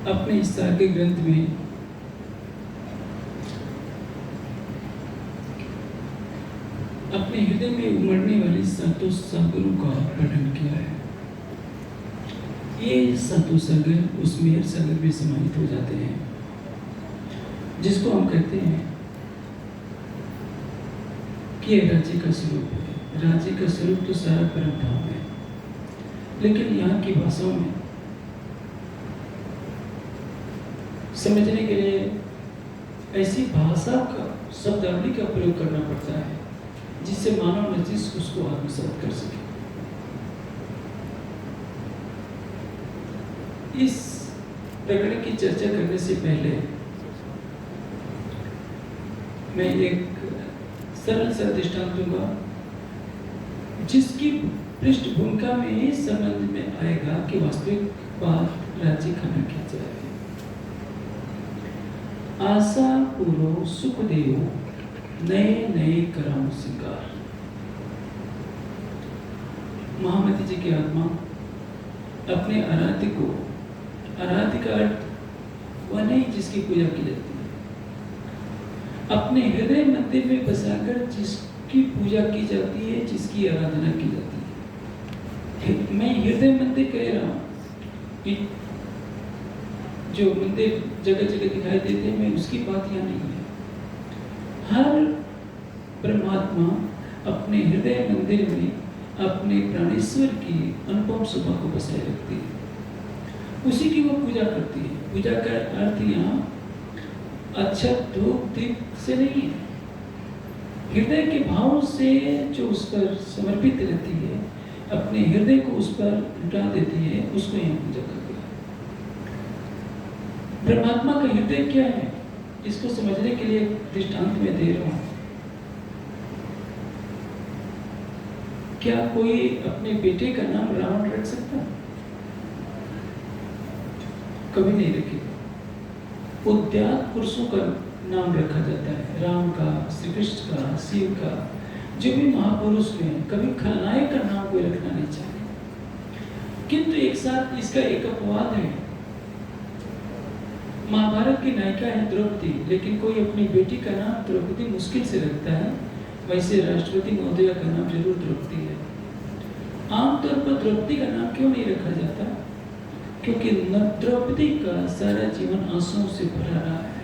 अपने इस तार्किक ग्रंथ में अपने हृदय में उमड़ने वाली सातों सागरों का वर्णन किया है। ये सातों सागर उस मेहर सागर में समाहित हो जाते हैं जिसको हम कहते हैं कि यह राज्य का स्वरूप है। राज्य का स्वरूप तो सारा परम धाम है, लेकिन यहाँ की भाषाओं में समझने के लिए ऐसी भाषा का शब्दावली का प्रयोग करना पड़ता है जिससे मानव मस्तिष्क उसको आत्मसात कर सके। इस प्रकरण की चर्चा करने से पहले मैं एक सरल सा दृष्टांत दूंगा जिसकी पृष्ठभूमिका में इस संबंध में आएगा कि वास्तविक बात राज्य खाना क्या चाहिए। आशा पूरो सुख देव नए नए कराम सिंगार। महामती जी की आत्मा अपने आराध्य को, आराध्य का अर्थ वह नहीं जिसकी पूजा की जाती है, अपने हृदय मंदिर में बसाकर जिसकी पूजा की जाती है, जिसकी आराधना की जाती है। मैं हृदय मंदिर कह रहा हूँ कि जो मंदिर जगह जगह दिखाई देते हैं, मैं उसकी बात यहाँ नहीं है। हर परमात्मा अपने हृदय मंदिर में अपने प्राणेश्वर की अनुपम शोभा को बसाए रखती है, उसी की वो पूजा करती है। पूजा का अर्थ यहाँ अच्छा धूप दीप से नहीं है, हृदय के भाव से जो उस पर समर्पित रहती है, अपने हृदय को उस पर लुटा देती है, उसको यहाँ पूजा करती है। परमात्मा का हृदय क्या है, इसको समझने के लिए दृष्टांत में दे रहा हूं। क्या कोई अपने बेटे का नाम रावण रख सकता? कभी नहीं रखेगा। उद्यात पुरुषों का नाम रखा जाता है, राम का, श्री कृष्ण का, शिव का, जो भी महापुरुष हैं। कभी खलनायक का नाम कोई रखना नहीं चाहिए। किंतु एक साथ इसका एक अपवाद है। महाभारत की नायिका है द्रौपदी, लेकिन कोई अपनी बेटी का नाम द्रौपदी मुश्किल से रखता है। वैसे राष्ट्रपति महोदया का नाम जरूर द्रौपदी है। आमतौर पर द्रौपदी का नाम क्यों नहीं रखा जाता? क्योंकि द्रौपदी का सारा जीवन आंसुओं से भरा रहा है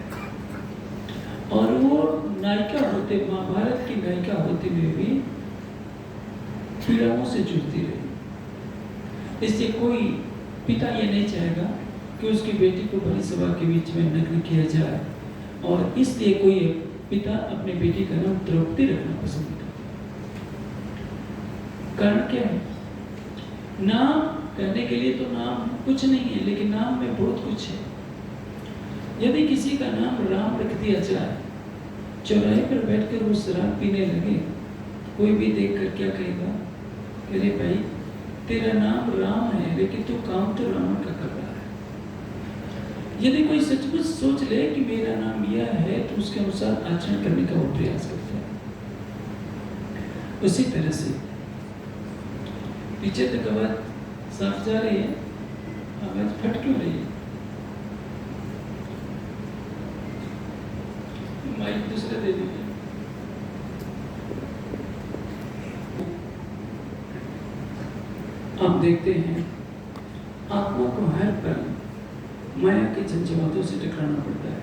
और वो नायिका होते, महाभारत की नायिका होते हुए भी पीड़ाओं से जूझती रही। इससे कोई पिता ये नहीं चाहेगा कि उसकी बेटी को बड़ी सभा के बीच में नग्न किया जाए, और इसलिए कोई पिता अपनी बेटी का नाम द्रौपदी रखना पसंद करता है। कारण क्या है? नाम कहने के लिए तो नाम कुछ नहीं है, लेकिन नाम में बहुत कुछ है। यदि किसी का नाम राम रख दिया जाए, चौराहे पर बैठकर वो शराब पीने लगे, कोई भी देखकर क्या कहेगा? अरे भाई, तेरा नाम राम है, लेकिन तू काम तो रावण का कर रहा है। यदि कोई सचमुच सोच ले कि मेरा नाम यह है, तो उसके अनुसार आचरण करने का वो प्रयास करता है। उसी तरह से पीछे तक आवाज साफ जा रही है, आवाज फट क्यों रही है? माइक दूसरा दे दीजिए। आप देखते हैं आत्मा को हर पल माया के झंझावातों से टकराना पड़ता है।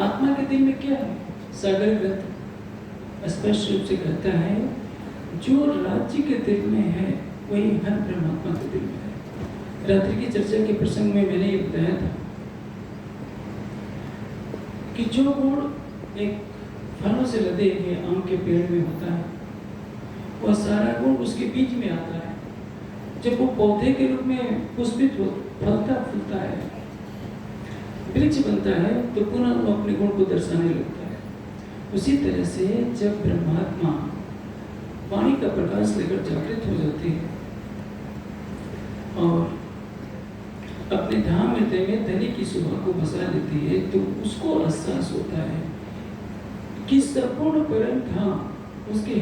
आत्मा के दिल में क्या है? सागर ग्रंथ स्पष्ट रूप से कहता है, जो राज्य के दिल में है वही हर परमात्मा के दिल में है। रात्रि की चर्चा के प्रसंग में मैंने ये बताया था कि जो गुण एक फलों से लदे हुए आम के पेड़ में होता है, वह सारा गुण उसके बीज में आता है। जब वो पौधे के रूप में पुष्पित फलता फूलता है, वृक्ष बनता है, तो पुनः वो अपने गुण को दर्शाने लगता है। उसी तरह से जब ब्रह्मात्मा वाणी का प्रकाश लेकर जागृत हो जाती है और अपने धाम हृदय में धनी की शोभा को बसा लेती है, तो उसको एहसास होता है कि संपूर्ण परम धाम उसके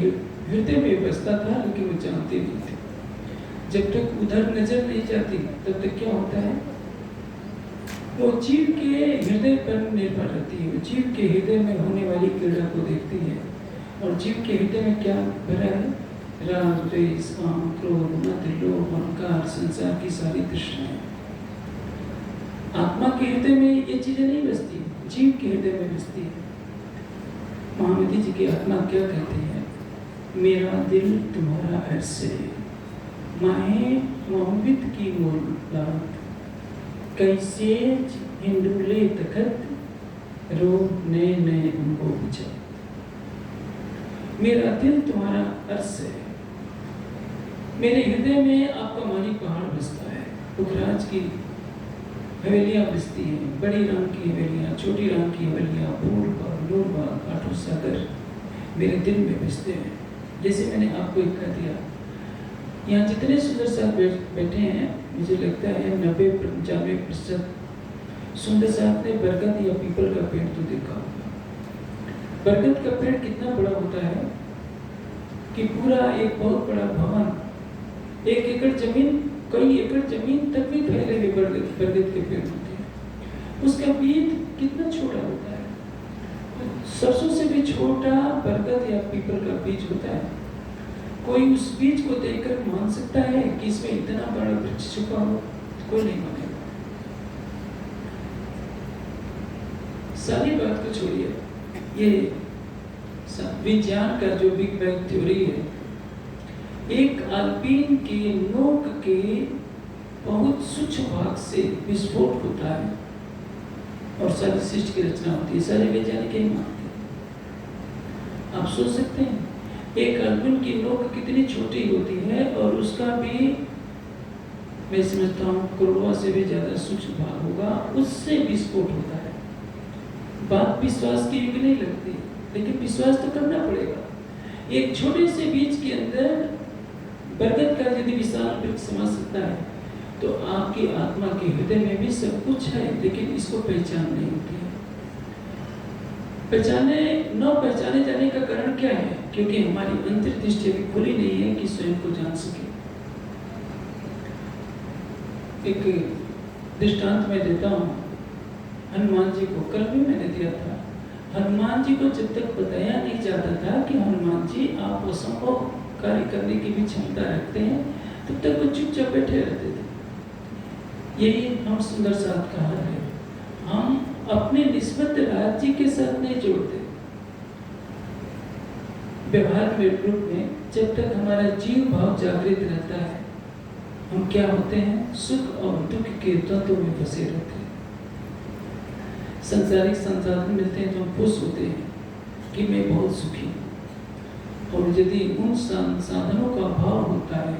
हृदय में बसता था, लेकिन वो जानते नहीं थे। जब तक उधर नजर नहीं जाती, तब तक क्या होता है? वो जीव के हृदय पर निर्भर रहती है। वो जीव के हृदय में होने वाली क्रीड़ा को देखती है। और जीव के हृदय में क्या भरा है? राग, द्वेष, काम, क्रोध, मद, लोभ, अहंकार, संसार की सारी तृष्णाएं। आत्मा के हृदय में ये चीजें नहीं बसती, जीव के हृदय में बसती है। महामती जी की आत्मा क्या कहती है? मेरा दिल तुम्हारा ऐसे माहे मोहब्बत की मोहब्बत कैसे हिंदुले तखत रो नए नए उनको पूछा। मेरा दिल तुम्हारा अर्श है, मेरे हृदय में आपका मालिक पहाड़ बसता है। पुखराज की हवेलियां बसती हैं, बड़ी राम की हवेलियां, छोटी राम की हवेलियां, भूलबाग, लोहबाग, आठों सागर मेरे दिल में बसते हैं। जैसे मैंने आपको एक कह दिया, यहाँ जितने सुंदर साहब बैठे हैं, मुझे लगता है 90-95% सुंदर साहब ने बरगद या पीपल का पेड़ तो देखा होगा। बरगद का पेड़ कितना बड़ा होता है कि पूरा एक बहुत बड़ा भवन, 1 एकड़ जमीन, कई एकड़ जमीन तक भी फैले हुए बरगद के पेड़ होते हैं। उसका बीज कितना छोटा होता है, सरसों से भी छोटा बरगद या पीपल का बीज होता है। कोई उस बीज को देखकर मान सकता है कि इसमें इतना बड़ा वृक्ष छुपा हो? कोई नहीं मानेगा। सारी बात को छोड़िए, ये विज्ञान का जो बिग बैंग थ्योरी है, एक अल्पीन के नोक के बहुत सूक्ष्म भाग से विस्फोट होता है और सारी सृष्टि की रचना होती है। सारे वैज्ञानिक यही मानते हैं। आप सोच सकते हैं एक अल्पीन की नोक कितनी छोटी होती है और उसका भी मैं समझता हूँ करोड़ों से भी ज्यादा सूक्ष्म भाग होगा, उससे विस्फोट होता है। बात विश्वास की भी नहीं लगती, लेकिन विश्वास तो करना पड़ेगा। एक छोटे से बीज के अंदर बरगद का यदि विशाल वृक्ष समा सकता है, तो आपकी आत्मा के हृदय में भी सब कुछ है, लेकिन इसको पहचान नहीं होती है। न पहचाने जाने का कारण क्या है? क्योंकि हमारी अंतर्दृष्टि अभी खुली नहीं है कि स्वयं को जान सके। एक दृष्टांत मैं देता हूँ हनुमान जी को, कल भी मैंने दिया था। हनुमान जी को जब तक बताया नहीं जाता था कि हनुमान जी आप असंभव कार्य करने की भी क्षमता रखते हैं, तब तक वो चुपचाप बैठे रहते थे। यही हम सुंदर साथ का हाल है। हम अपने निस्बत राज्य के साथ नहीं जोड़ते। व्यवहार में रूप में जब तक हमारा जीव भाव जागृत रहता है, हम क्या होते हैं? सुख और दुख के द्वंद्व में फंसे रहते हैं। संसारिक संसाधन मिलते हैं तो हम खुश होते हैं कि मैं बहुत सुखी हूँ। और यदि उन संसाधनों का अभाव होता है,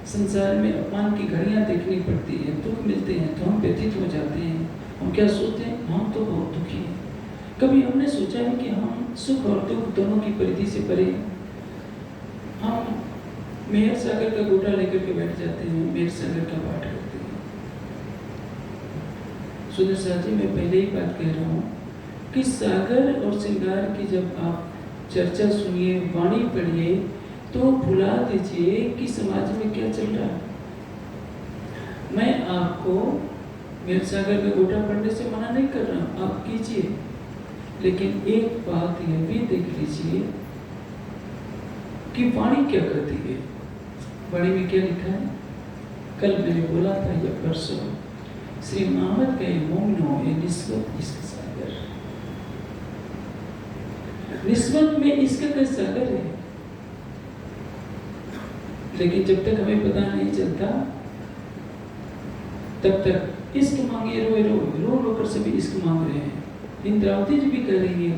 संसार में अपमान की घड़ियां देखनी पड़ती है, दुख मिलते हैं तो हम व्यथित हो जाते हैं। हम क्या सोचते हैं? हम तो बहुत दुखी हैं। कभी हमने सोचा है कि हम सुख और दुख दोनों की परिधि से परे हैं? हम मेहर सागर का गोटा लेकर के बैठ जाते हैं, मेहर सागर का पाठ करते हैं। सुंदर साथ जी, मैं पहले ही बात कह रहा हूँ कि सागर और श्रृंगार की जब आप चर्चा सुनिए, वाणी पढ़िए, तो भुला दीजिए कि समाज में क्या चल रहा है। मैं आपको मेहर सागर का गोटा पढ़ने से मना नहीं कर रहा हूँ, आप कीजिए, लेकिन एक बात यह भी देख लीजिए कि वाणी क्या करती है। वाणी में क्या लिखा है? कल मैंने बोला था या परसों, श्री मोहम्मद के मोमिनो ये निस्बत इश्क सागर, निस्बत में इश्क का सागर है। लेकिन जब तक हमें पता नहीं चलता, तब तक इश्क मांगे, रोए रोए रो रो कर सभी इश्क मांग रहे हैं। इंद्रावती जी भी कह रही है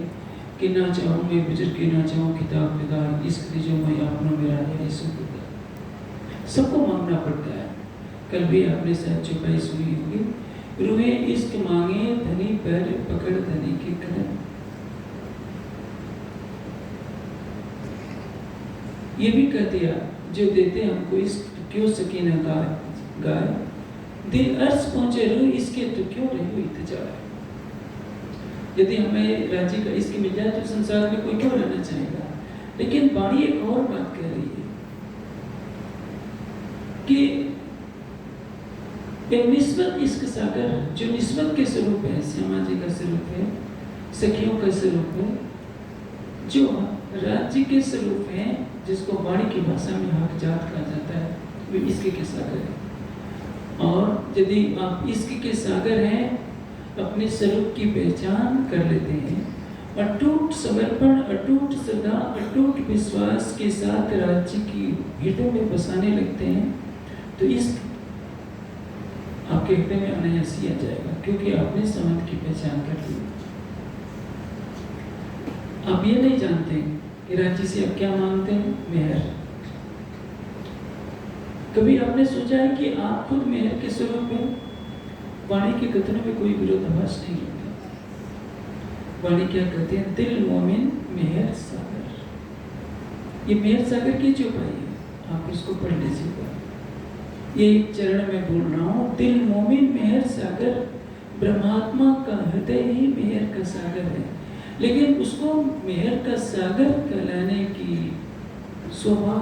कि ना चाहूँ मैं गुजर के, ना चाहूँ किताब विदार, इश्क दीजो मैं अपना मेरा है यीशु खुदा। सबको मांगना पड़ता है। कल भी आपने शायद चौपाई सुनी होगी, रूहे इश्क मांगे धनी पैर पकड़ धनी के कदम। ये भी कह दिया, जो देते हमको इश्क तो क्यों सकीना गाए, दिल अर्श पहुंचे रूह इसके तो क्यों रही इल्तिजा है। यदि हमें राज्य का इश्क मिल जाए तो संसार में कोई क्यों रहना चाहेगा। लेकिन वाणी एक और बात कह रही है कि एक निस्बत इश्क सागर जो निस्बत के स्वरूप है, श्यामा जी का स्वरूप है, सखियों का स्वरूप है, जो राज्य के स्वरूप है, जिसको वाणी की भाषा में हक जात कहा जाता है, वो इश्क के सागर है। और यदि आप इश्क के सागर हैं, अपने स्वरूप की पहचान कर लेते हैं, अटूट समर्पण, अटूट श्रद्धा, अटूट विश्वास के साथ राज्य की भेंटों में बसाने लगते हैं, तो इश्क आपके हृदय में अनायासी आ जाएगा, क्योंकि आपने संबंध की पहचान कर ली। आप ये नहीं जानते कि राज्य से आप क्या मांगते हैं? मेहर। कभी आपने सोचा है कि आप खुद मेहर के स्वरूप हैं? वाणी के कथनों में कोई विरोधाभास नहीं होता। वाणी क्या कहते हैं? दिल मोमिन मेहर सागर। ये मेहर सागर की चौपाई है, आप इसको पढ़ लीजिएगा। ये एक चरण में बोल रहा हूँ, दिल मोमिन मेहर सागर, ब्रह्मात्मा का हृदय ही मेहर का सागर है। लेकिन उसको मेहर का सागर कहलाने की शोभा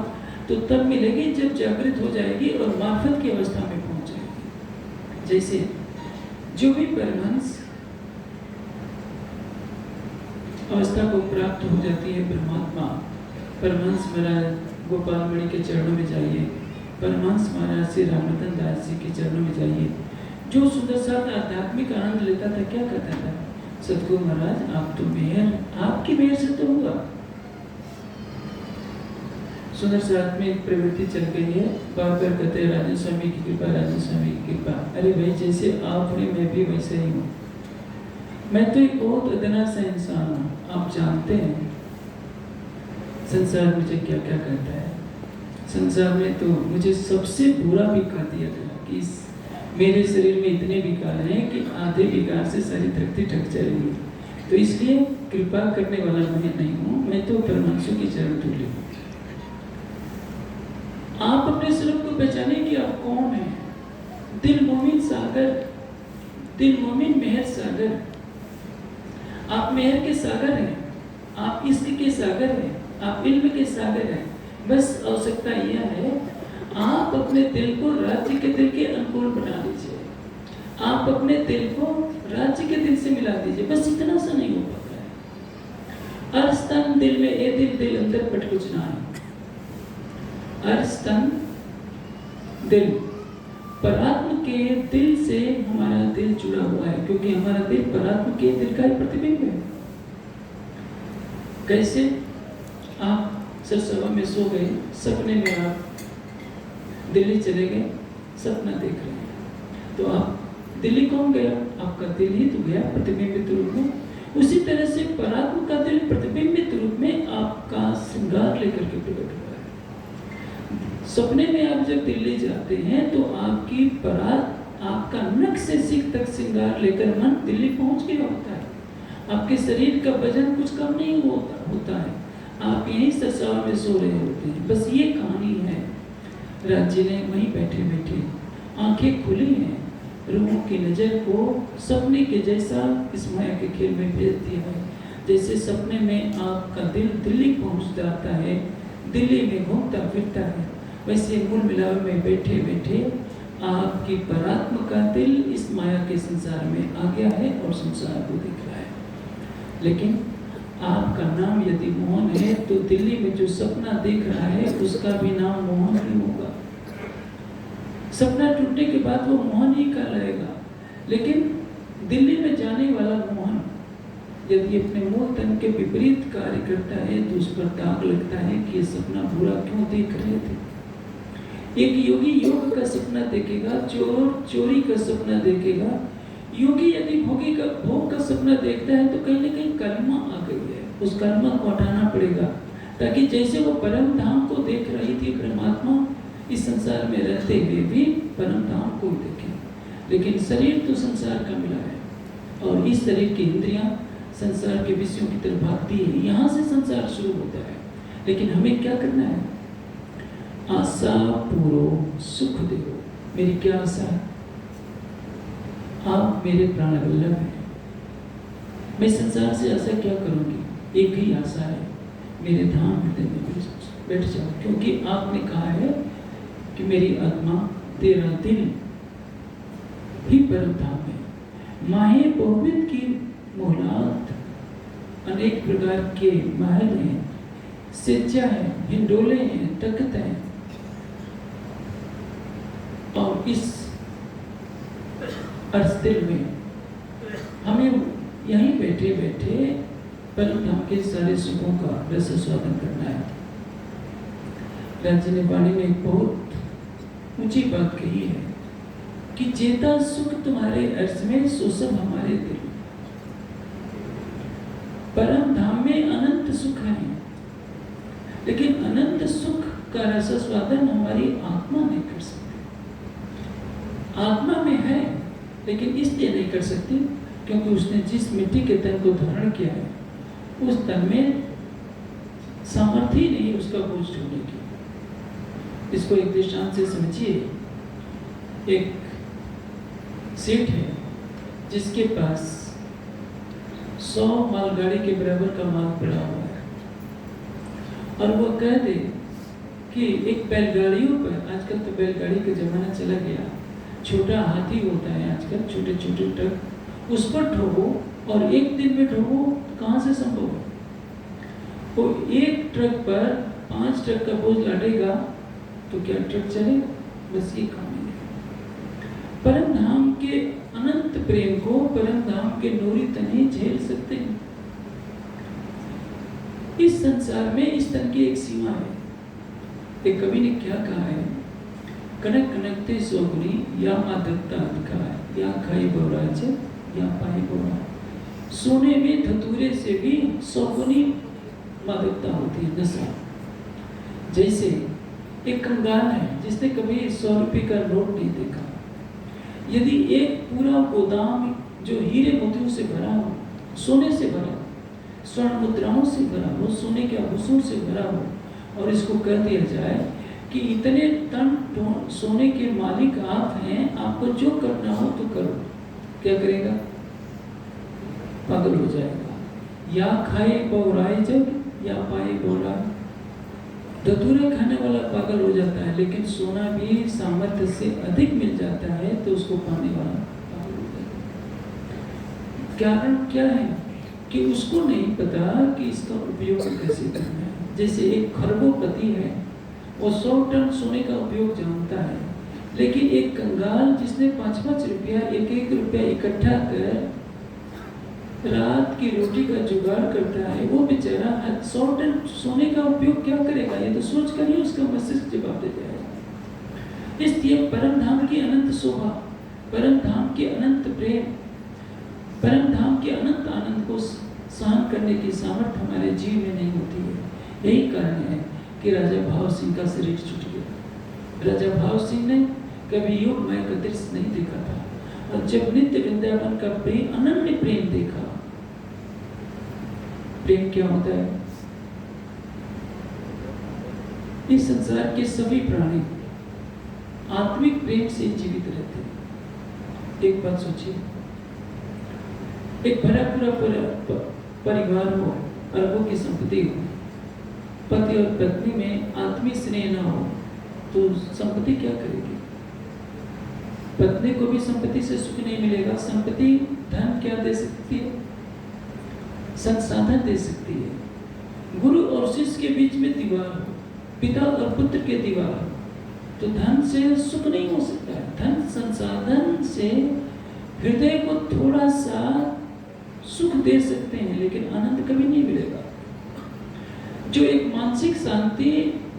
तो तब मिलेगी जब जागृत हो जाएगी और मार्फत की अवस्था में पहुंच जाएगी। जैसे जो भी परमहंस अवस्था को प्राप्त हो जाती है ब्रह्मात्मा, परमहंस महाराज गोपाल मणि के चरणों में जाइए, परमहंस महाराज श्री रामरतन दास जी के चरणों में जाइए। जो सुंदर साथ आध्यात्मिक आनंद लेता था, क्या कहता था? सतगुरु महाराज आप तो मेहर, आपकी मेहर से तो हुआ। सुंदर साथ में एक प्रवृत्ति चल गई है, बार बार कहते हैं राजन स्वामी की कृपा, राजन स्वामी की कृपा। अरे भाई, जैसे आप हैं मैं भी वैसे ही हूँ। मैं तो एक बहुत अदना सा इंसान हूँ। आप जानते हैं संसार मुझे क्या क्या कहता है। संसार में तो मुझे सबसे बुरा भी कह दिया गया कि मेरे शरीर में इतने विकार हैं कि आधे विकार से सारी धरती ढक जाएगी। तो इसलिए कृपा करने वाला मैं नहीं हूँ, मैं तो परमांशु की चरण धूली हूँ। आप अपने स्वरूप को पहचाने कि आप कौन हैं। दिल मोमिन सागर, दिल मोमिन मेहर सागर। आप मेहर के सागर हैं, आप इश्क के सागर हैं, आप इल्म के सागर हैं। बस आवश्यकता यह है, आप अपने दिल को राज्य के दिल के अनुकूल बना लीजिए। आप अपने दिल को राज्य के दिल से मिला दीजिए। बस इतना सा नहीं हो पाता है। अर्स्तन दिल में ए दिल, दिल अंदर पट कुछ ना है। अर्स्तन दिल, परात्म के दिल से हमारा दिल जुड़ा हुआ है, क्योंकि हमारा दिल परात्म के दिल का ही प्रतिबिंब है। कैसे? आप सरसवा में सो गए, सपने में आप दिल्ली चले गए, सपना देख रहे हैं, तो आप दिल्ली कौन गया? आपका दिल ही तो गया प्रतिबिंबित रूप में। उसी तरह से परात्म का दिल प्रतिबिंबित रूप में आपका श्रृंगार लेकर के प्रकट हुआ है। सपने में आप जब दिल्ली जाते हैं तो आपकी परात, आपका नख से सिर तक श्रृंगार लेकर मन दिल्ली पहुंच गया होता है। आपके शरीर का वजन कुछ कम नहीं होता है। आप यहीं सरसवा में सो रहे होते हैं। बस ये कहानी है। राज्य ने वहीं बैठे बैठे आंखें खुली हैं, रूहों की नजर को सपने के जैसा इस माया के खेल में भेज दिया है। जैसे सपने में आपका दिल दिल्ली पहुंच जाता है, दिल्ली में घूमता फिरता है, वैसे मूल मिलाव में बैठे बैठे आपकी परात्मा का दिल इस माया के संसार में आ गया है और संसार को देख रहा है। लेकिन आपका नाम यदि मोहन है तो दिल्ली में जो सपना देख रहा है उसका भी नाम मोहन ही होगा। सपना टूटने के बाद वो मोहन ही कहलाएगा। लेकिन दिल्ली में जाने वाला मोहन यदि अपने मूल तन के विपरीत कार्य करता है तो उस पर दाग लगता है कि ये सपना बुरा क्यों देख रहे थे। एक योगी योग का सपना देखेगा, चोर चोरी का सपना देखेगा। योगी यदि भोग का सपना देखता है तो कहीं न कहीं कर्मा आ गई है, उस कर्मा को हटाना पड़ेगा, ताकि जैसे वो परम धाम को देख रही थी परमात्मा, इस संसार में रहते हुए भी परम धाम को देखे। लेकिन शरीर तो संसार का मिला है और इस शरीर की इंद्रियां संसार के विषयों की तरफ भागती है। यहाँ से संसार शुरू होता है। लेकिन हमें क्या करना है? आशा पूरो सुख देव। मेरी क्या आशा है? आप मेरे प्राण वल्लभ हैं। मैं संसार से आशा क्या करूंगी? एक ही आशा है, मेरे धाम हृदय में बैठ जाओ। क्योंकि आपने कहा है कि मेरी आत्मा तेरा दिल ही परम धाम है। माहे बहुविध की मोहलात, अनेक प्रकार के महल हैं, सिज्जा है, हिंडोले हैं, तख्त हैं। और इस अर्सदिल में हमें यहीं बैठे बैठे परम धाम के सारे सुखों का रस स्वादन करना है। राजा वाणी ने एक बहुत ऊंची बात कही है कि जेता सुख तुम्हारे अर्श में, सो सब हमारे दिल। परम धाम में अनंत सुख है, लेकिन अनंत सुख का रस स्वादन हमारी आत्मा नहीं कर सकती। आत्मा में है, लेकिन इसलिए नहीं कर सकती क्योंकि उसने जिस मिट्टी के तन को धारण किया है, उस तन में सामर्थ्य ही नहीं उसका बोझ ढोने की। इसको एक दृष्टांत से समझिए। एक सेठ है जिसके पास 100 मालगाड़ी के बराबर का माल पड़ा हुआ है, और वो कह दे कि एक बैलगाड़ियों पर, आजकल तो बैलगाड़ी का जमाना चला गया, छोटा हाथी होता है आजकल, छोटे छोटे ट्रक, उस पर ठोको और एक दिन में ठोको, कहाँ से संभव है? वो एक ट्रक पर 5 ट्रक का बोझ लादेगा तो क्या ट्रक चलेगा? बस ये काम है। परम धाम के अनंत प्रेम को परम धाम के नूरी तने झेल सकते हैं। इस संसार में इस तन की एक सीमा है। एक कवि ने क्या कहा है? कनक कनकते सोगुनी या मादकता अधिकार, या खाई बोराज या पाई बोरा। सोने में धतूरे से भी 100 गुनी मादकता होती है, नशा। जैसे एक कंगाल है जिसने कभी 100 रुपये का नोट नहीं देखा, यदि एक पूरा गोदाम जो हीरे मोतियों से भरा हो, सोने से भरा हो, स्वर्ण मुद्राओं से भरा हो, सोने के आभूषणों से भरा हो, और इसको कह दिया जाए कि इतने टन सोने के मालिक आप हैं, आपको जो करना हो तो करो, क्या करेगा? पागल हो जाएगा। या खाए बौराए जब, या पाए बौराए। धतूरे खाने वाला पागल हो जाता है, लेकिन सोना भी सामर्थ्य से अधिक मिल जाता है तो उसको पाने वाला पागल हो जाता है। कारण क्या है कि उसको नहीं पता कि इसका उपयोग कैसे करना है। जैसे एक खरबोपति है, वो 100 टन सोने का उपयोग जानता है, लेकिन एक कंगाल जिसने 5-5 रुपया, 1-1 रुपया इकट्ठा कर रात की रोटी का जुगाड़ करता है, वो बेचारा 100 टन सोने का उपयोग क्या करेगा? ये तो सोच कर ही उसका मस्तिष्क जवाब दे जाएगा। इसलिए परम धाम की अनंत शोभा, परम धाम के अनंत प्रेम, परम धाम के अनंत आनंद को सहन करने की सामर्थ्य हमारे जीव में नहीं होती है। यही कारण है कि राजा भाव सिंह का शरीर छूट गया। राजा भाव सिंह ने कभी योगमय का दृश्य नहीं देखा था, और जब नित्य वृंदावन का प्रेम, अनन्य प्रेम देखा। प्रेम क्या होता है? इस संसार के सभी प्राणी आत्मिक प्रेम से जीवित रहते हैं। एक बात सोचिए, एक भरा पूरा परिवार हो, अरबों की संपत्ति हो, पति और पत्नी में आत्मीय स्नेह न हो तो संपत्ति क्या करेगी? पत्नी को भी संपत्ति से सुख नहीं मिलेगा। संपत्ति धन क्या दे सकती है? संसाधन दे सकती है। गुरु और शिष्य के बीच में दीवार हो, पिता और पुत्र के दीवार हो, तो धन से सुख नहीं हो सकता है। धन संसाधन से हृदय को थोड़ा सा सुख दे सकते हैं, लेकिन आनंद कभी नहीं मिलेगा। जो एक मानसिक शांति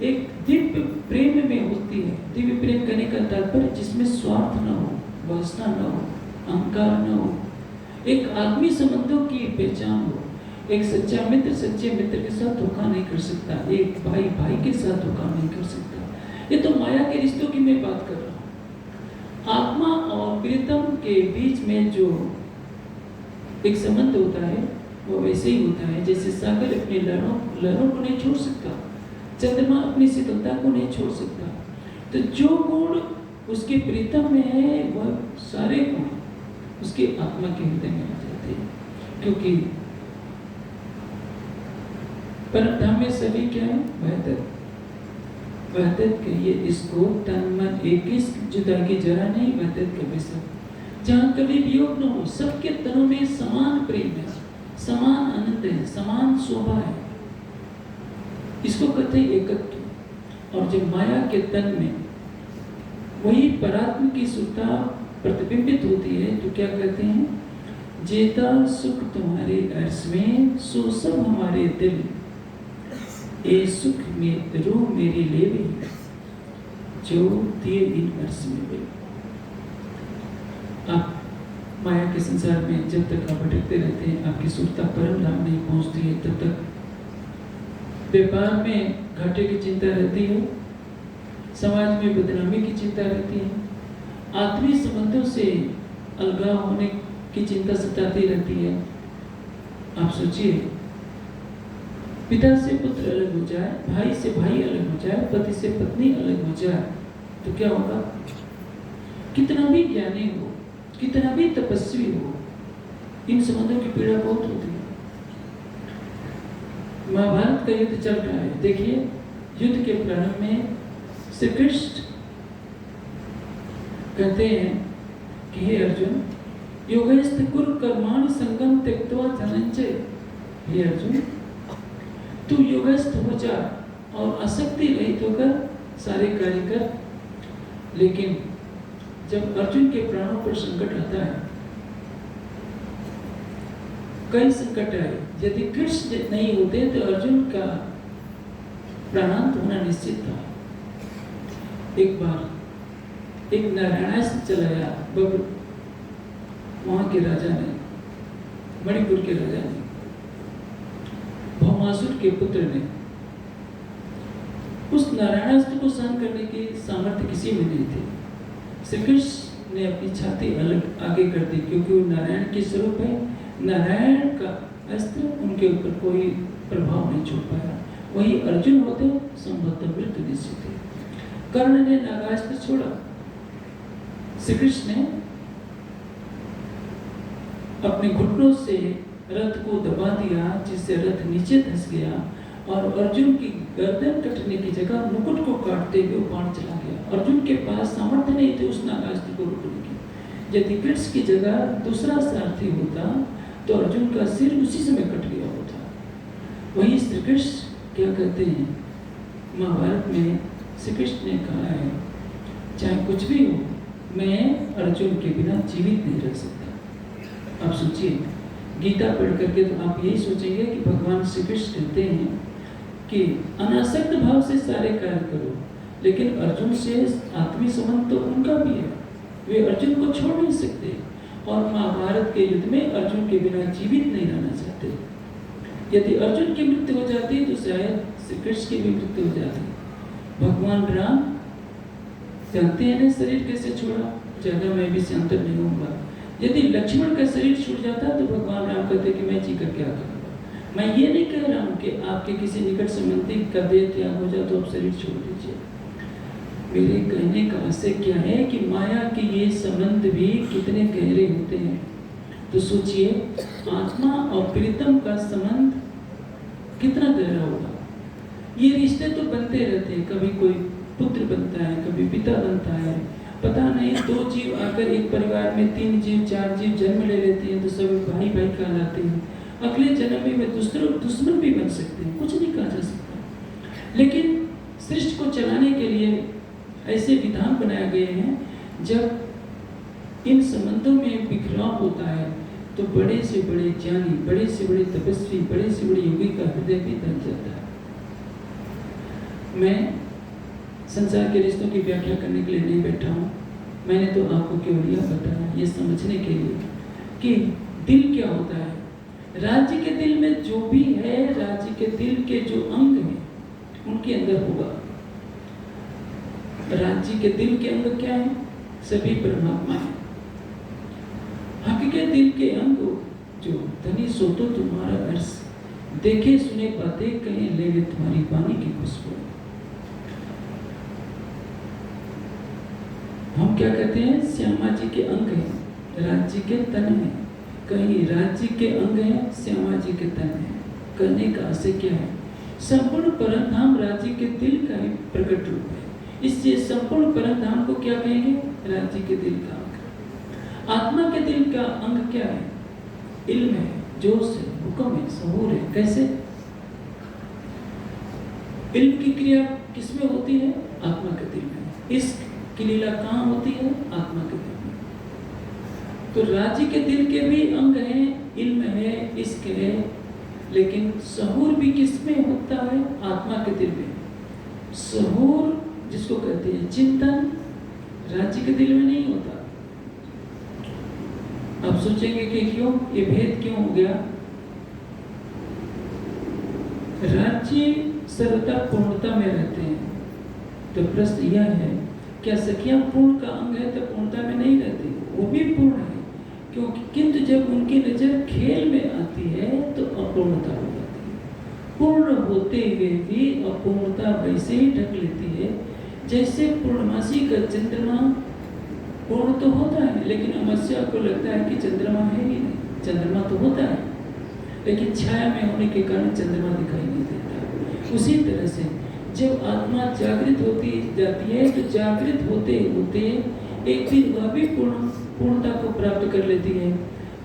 एक दिव्य प्रेम में होती है। दिव्य प्रेम करने का तात्पर्य जिसमें स्वार्थ न हो, वासना न हो, अहंकार न हो, एक आदमी संबंधों की पहचान हो। एक सच्चा मित्र सच्चे मित्र के साथ धोखा नहीं कर सकता, एक भाई भाई के साथ धोखा नहीं कर सकता। ये तो माया के रिश्तों की मैं बात कर रहा हूँ। आत्मा और प्रीतम के बीच में जो एक संबंध होता है वो वैसे ही होता है जैसे सागर अपनी लहरों को नहीं छोड़ सकता, चंद्रमा अपनी शीतलता को नहीं छोड़ सकता। तो जो गुण उसके प्रीतम में है वह सारे गुण उसके आत्मा के हृदय में आ जाते हैं। क्योंकि परम धाम में सभी क्या है? वहदत कहिए इसको, तन मन एक, जुदा की जरा नहीं, वहदत के विषय। जहाँ कभी वियोग न हो, सबके तनों में समान प्रेम है, समान आनंद है, समान शोभा है। इसको कहते हैं एकत्व। और जब माया के तन में वही परात्म की सुरता प्रतिबिंबित होती है तो क्या कहते हैं, जेता सुख तुम्हारे अर्श में, सो सब हमारे दिल, ए सुख में रो मेरी लेवे, जो दिए इन अर्श में भी। आप माया के संसार में जब तक आप भटकते रहते हैं, आपकी सुरता परम धाम नहीं पहुंचती है, तब तक व्यापार में घाटे की चिंता रहती है, समाज में बदनामी की चिंता रहती है, आत्मीय संबंधों से अलगाव होने की चिंता सताती रहती है। आप सोचिए, पिता से पुत्र अलग हो जाए, भाई से भाई अलग हो जाए, पति से पत्नी अलग हो जाए तो क्या होगा? कितना भी ज्ञानी हो, कितना भी तपस्वी हो, इन संबंधों की पीड़ा बहुत होती है। महाभारत का युद्ध चल रहा है, देखिए युद्ध के प्रारंभ में श्री कृष्ण कहते हैं कि हे अर्जुन, योगस्थ कुरु कर्माणि संगम त्यक्त्वा धनंजय, हे अर्जुन तू योगस्थ हो जा और आसक्ति रहित होकर सारे कार्य कर। लेकिन जब अर्जुन के प्राणों पर संकट आता है, कई संकट आए, यदि कृष्ण नहीं होते तो अर्जुन का प्राणांत होना निश्चित था। एक बार एक नारायणास्त्र चलाया वहां के राजा ने, मणिपुर के राजा ने, भौमासुर के पुत्र ने। उस नारायणास्त्र को सहन करने की सामर्थ्य किसी में नहीं थी। श्री कृष्ण ने अपनी छाती अलग आगे कर दी, क्योंकि वो नारायण के स्वरूप है। नारायण का अस्त्र उनके ऊपर कोई प्रभाव नहीं छोड़ पाया। वही अर्जुन होते संभवतः मृत्यु निश्चित है। कर्ण ने नागास्त्र छोड़ा, श्री कृष्ण ने अपने घुटनों से रथ को दबा दिया, जिससे रथ नीचे धंस गया और अर्जुन की गर्दन कटने की जगह मुकुट को काटते हुए बाण चला गया। अर्जुन के पास सामर्थ्य नहीं थे उस नागास्त्र को रोकने की। यदि कृष्ण की जगह दूसरा सारथी होता तो अर्जुन का सिर उसी समय कट गया होता। वही श्री कृष्ण क्या कहते हैं महाभारत में, श्री कृष्ण ने कहा है, चाहे कुछ भी हो, मैं अर्जुन के बिना जीवित नहीं रह सकता। आप सोचिए, गीता पढ़ करके तो आप यही सोचेंगे कि भगवान श्री कृष्ण कहते हैं कि अनासक्त भाव से सारे कार्य करो, लेकिन अर्जुन से आत्मीय संबंध तो उनका भी है, वे अर्जुन को छोड़ नहीं सकते और महाभारत के युद्ध में अर्जुन के बिना जीवित नहीं रहना चाहते। यदि अर्जुन की मृत्यु हो जाती तो शायद श्री कृष्ण की भी मृत्यु हो जाती। भगवान राम जानते हैं ना शरीर कैसे छोड़ा, ज्यादा मैं भी अंतर नहीं होऊंगा। यदि लक्ष्मण का शरीर छूट जाता तो भगवान राम कहते कि मैं जी कर क्या करूँगा। मैं ये नहीं कह रहा हूँ कि आपके किसी निकट संबंधी का देह त्याग हो जाए तो आप शरीर छोड़ दीजिए। मेरे कहने का आशय क्या है कि माया के ये संबंध भी कितने गहरे होते हैं। तो सोचिए, आत्मा और प्रीतम का संबंध कितना गहरा होगा। ये रिश्ते तो बनते रहते हैं, कभी कोई पुत्र बनता है, कभी पिता बनता है, पता नहीं दो जीव आकर एक परिवार में 3 जीव 4 जीव जन्म ले लेते हैं तो सभी भाई भाई कहलाते हैं। अगले जन्म में दुश्मन भी बन सकते हैं, कुछ नहीं कहा जा सकता। लेकिन सृष्टि को चलाने के लिए ऐसे विधान बनाए गए हैं, जब इन संबंधों में बिखराव होता है तो बड़े से बड़े ज्ञानी, बड़े से बड़े तपस्वी, बड़े से बड़े योगी का हृदय भी दब जाता है। मैं संसार के रिश्तों की व्याख्या करने के लिए नहीं बैठा हूँ, मैंने तो आपको केवल यह बताया ये समझने के लिए कि दिल क्या होता है। राज्य के दिल में जो भी है, राज्य के दिल के जो अंग हैं उनके अंदर होगा। राज्य के दिल के अंग क्या है? सभी परमात्मा है। हकीकत दिल के अंग जो धनी सो तो तुम्हारा अर्श, देखे सुने बातें कहें ले तुम्हारी पानी की खुशबू। हम क्या कहते हैं? श्यामा जी के अंग हैं, राज्य के तन है। कहीं राज्य के अंग हैं, श्यामा जी के तन है। कहने का आशय क्या है? संपूर्ण परमधाम राज्य के दिल का ही प्रकट रूप है। इसलिए संपूर्ण परमधाम को क्या कहेंगे? राज्य के दिल का अंग। आत्मा के दिल का अंग क्या है? इल्म है, जोश है, हुक्म है, सहूर है। कैसे? इल्म की क्रिया किसमें होती है? आत्मा के दिल में। इश्क की लीला कहाँ होती है? आत्मा के दिल में। तो राज्य के दिल के भी अंग हैं, इल्म है, इश्क है, लेकिन सहूर भी किसमें होता है? आत्मा के दिल में। सहूर जिसको कहते हैं चिंतन, राज्य के दिल में नहीं होता। आप सोचेंगे कि क्यों, ये भेद क्यों हो गया? राज्य सर्वदा पूर्णता में रहते हैं। तो प्रश्न यह है, क्या सखियां पूर्ण का अंग है तो पूर्णता में नहीं रहती? वो भी पूर्ण है, क्योंकि किंतु जब उनकी नजर खेल में आती है तो अपूर्णता हो जाती है। पूर्ण होते हुए भी अपूर्णता वैसे ही ढक लेती है जैसे पूर्णमासी का चंद्रमा पूर्ण तो होता है, लेकिन अमावस्या को लगता है कि चंद्रमा है ही नहीं। चंद्रमा तो होता है, लेकिन छाया में होने के कारण चंद्रमा दिखाई नहीं देता। उसी तरह से जब आत्मा जागृत होती जाती है तो जागृत होते होते एक दिन वह भी पूर्णता को प्राप्त कर लेती है।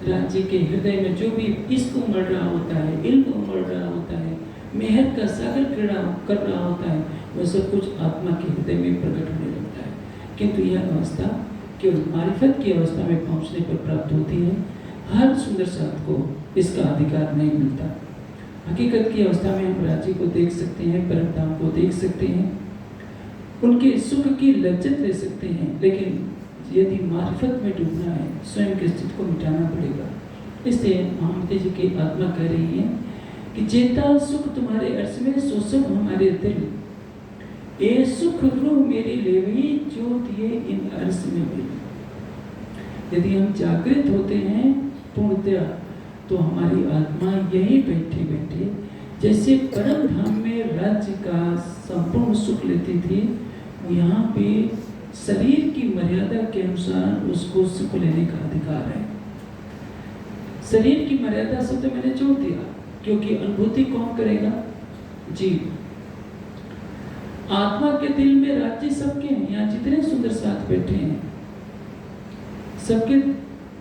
राज्य के हृदय में जो भी इश्क उमड़ रहा होता है, इल्म उमड़ रहा होता है, मेहर का सागर क्रीड़ा कर रहा होता है, वह सब कुछ आत्मा के हृदय में प्रकट होने लगता है। किंतु यह अवस्था केवल मारिफत की अवस्था में पहुंचने पर प्राप्त होती है। हर सुंदर साथ को इसका अधिकार नहीं मिलता। हकीकत की अवस्था में हम राज्य को देख सकते हैं, परम धाम को देख सकते हैं, उनके सुख की लज्जत ले सकते हैं, लेकिन यदि मारिफत में डूबना है, स्वयं की स्थिति को मिटाना पड़ेगा। इसलिए महामती जी की आत्मा कह रही है कि जेता सुख तुम्हारे अर्श में, सो सब हमारे दिल, ए सुख रूह मेरी लेवी, जो दिए इन अर्श में मिल। यदि हम जागृत होते हैं पूर्णतया, तो हमारी आत्मा यही बैठे बैठे जैसे परम धाम में राज्य का संपूर्ण सुख लेती थी, यहाँ पे शरीर की मर्यादा के अनुसार उसको सुख लेने का अधिकार है। शरीर की मर्यादा से तो मैंने जोड़ दिया, क्योंकि अनुभूति कौन करेगा? जीव। आत्मा के दिल में राज्य सबके हैं। यहाँ जितने सुंदर साथ बैठे हैं, सबके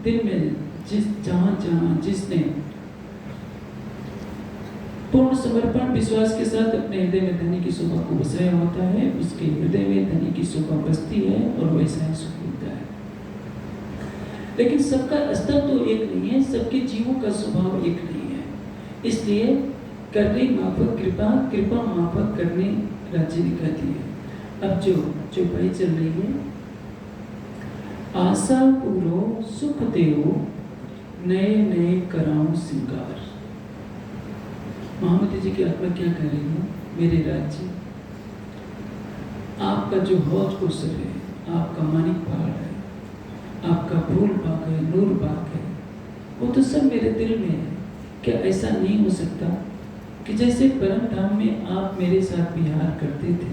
दिल में जहां जिसने पूर्ण समर्पण विश्वास के साथ अपने हृदय में धनी की शोभा को बसाया होता है, उसके हृदय में धनी की शोभा बसती है और वैसा ही सुख मिलता है। लेकिन सबका स्तर तो एक नहीं है, सबके जीवों का स्वभाव एक नहीं है। इसलिए करने माफक कृपा, कृपा माफक करने राज्य दिखाती है। अब जो चौपाई चल रही है, आशा पूरो सुख देवो, नए नए कराऊं सिंगार। महामती जी की आत्मा क्या कह रही है? मेरे राज्य, आपका जो हौज कोसर है, आपका मानिक पहाड़ है, आपका फूल बाग है, नूर बाग है, वो तो सब मेरे दिल में है। क्या ऐसा नहीं हो सकता कि जैसे परम धाम में आप मेरे साथ विहार करते थे,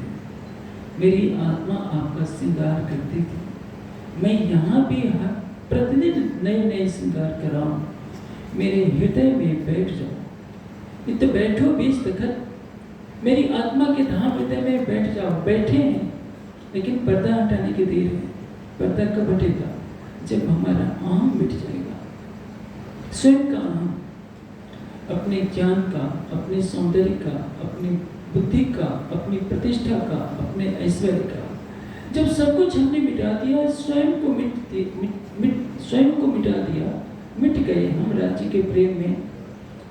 मेरी आत्मा आपका श्रृंगार करती थी, मैं यहाँ भी प्रतिदिन नए नए श्रृंगार कराऊं, मेरे हृदय में बैठ जाओ। ये तो बैठो बीच तखत, मेरी आत्मा के धाम हृदय में बैठ जाओ। बैठे हैं, लेकिन पर्दा हटाने की देर है। पर्दा कब हटेगा? जब हमारा अहम मिट जाएगा। स्वयं का अहम, अपने ज्ञान का, अपने सौंदर्य का, अपनी बुद्धि का, अपनी प्रतिष्ठा का, अपने ऐश्वर्य का, जब सब कुछ हमने मिटा दिया, स्वयं को मिटा दिया, मिट गए हम राज्य के प्रेम में।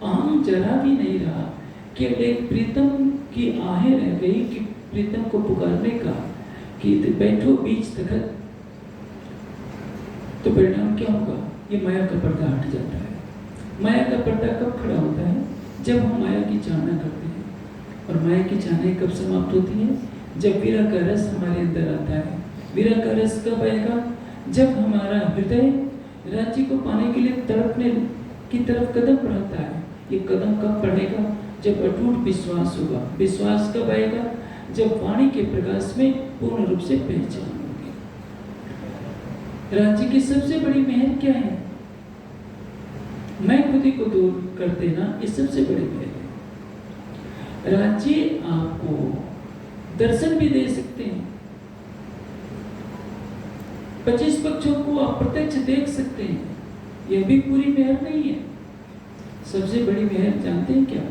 अहम जरा भी नहीं रहा, केवल एक प्रीतम की आहें रह गई कि प्रीतम को पुकारने का कि बैठो बीच तखत। तो परिणाम क्या होगा? ये माया का पर्दा हट जाता है। माया का पर्दा कब खड़ा होता है? जब हम माया की चाहना करते हैं। और माया की चाहना कब समाप्त होती है? जब वीरा का रस हमारे अंदर आता है। वीरा का रस कब आएगा? जब हमारा हृदय राज्य को पाने के लिए तड़पने की तरफ कदम बढ़ाता है। ये कदम कब बढ़ेगा? जब अटूट विश्वास होगा। विश्वास कब आएगा? जब वाणी के प्रकाश में पूर्ण रूप से पहचान होगी। राज्य की सबसे बड़ी मेहर क्या है? मैं खुदी को दूर कर देना, ये सबसे बड़ी मेहर है। राज्य आपको दर्शन भी दे सकते हैं, 25 पक्षों को आप प्रत्यक्ष देख सकते यह भी पूरी मेहर नहीं है। सबसे बड़ी मेहर जानते हैं क्या?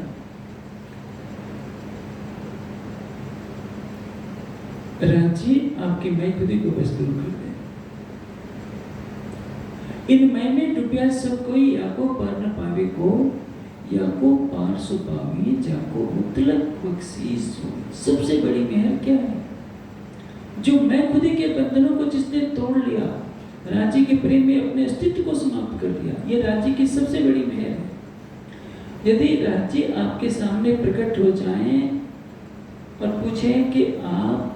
राज्य आपकी मैं खुदी को बस दूर कर दे। इन मैं में डूबिया सब कोई याको पार न पावे को, याको पार सो पावी जाको मुतलक बख्शीश हो। सबसे बड़ी मेहर क्या है? जो मैं खुदी के बंधनों को जिसने तोड़ लिया, राज्य के प्रेम में अपने अस्तित्व को समाप्त कर दिया, ये राज्य की सबसे बड़ी मेहर है। यदि राज्य आपके सामने प्रकट हो जाएं और पूछें कि आप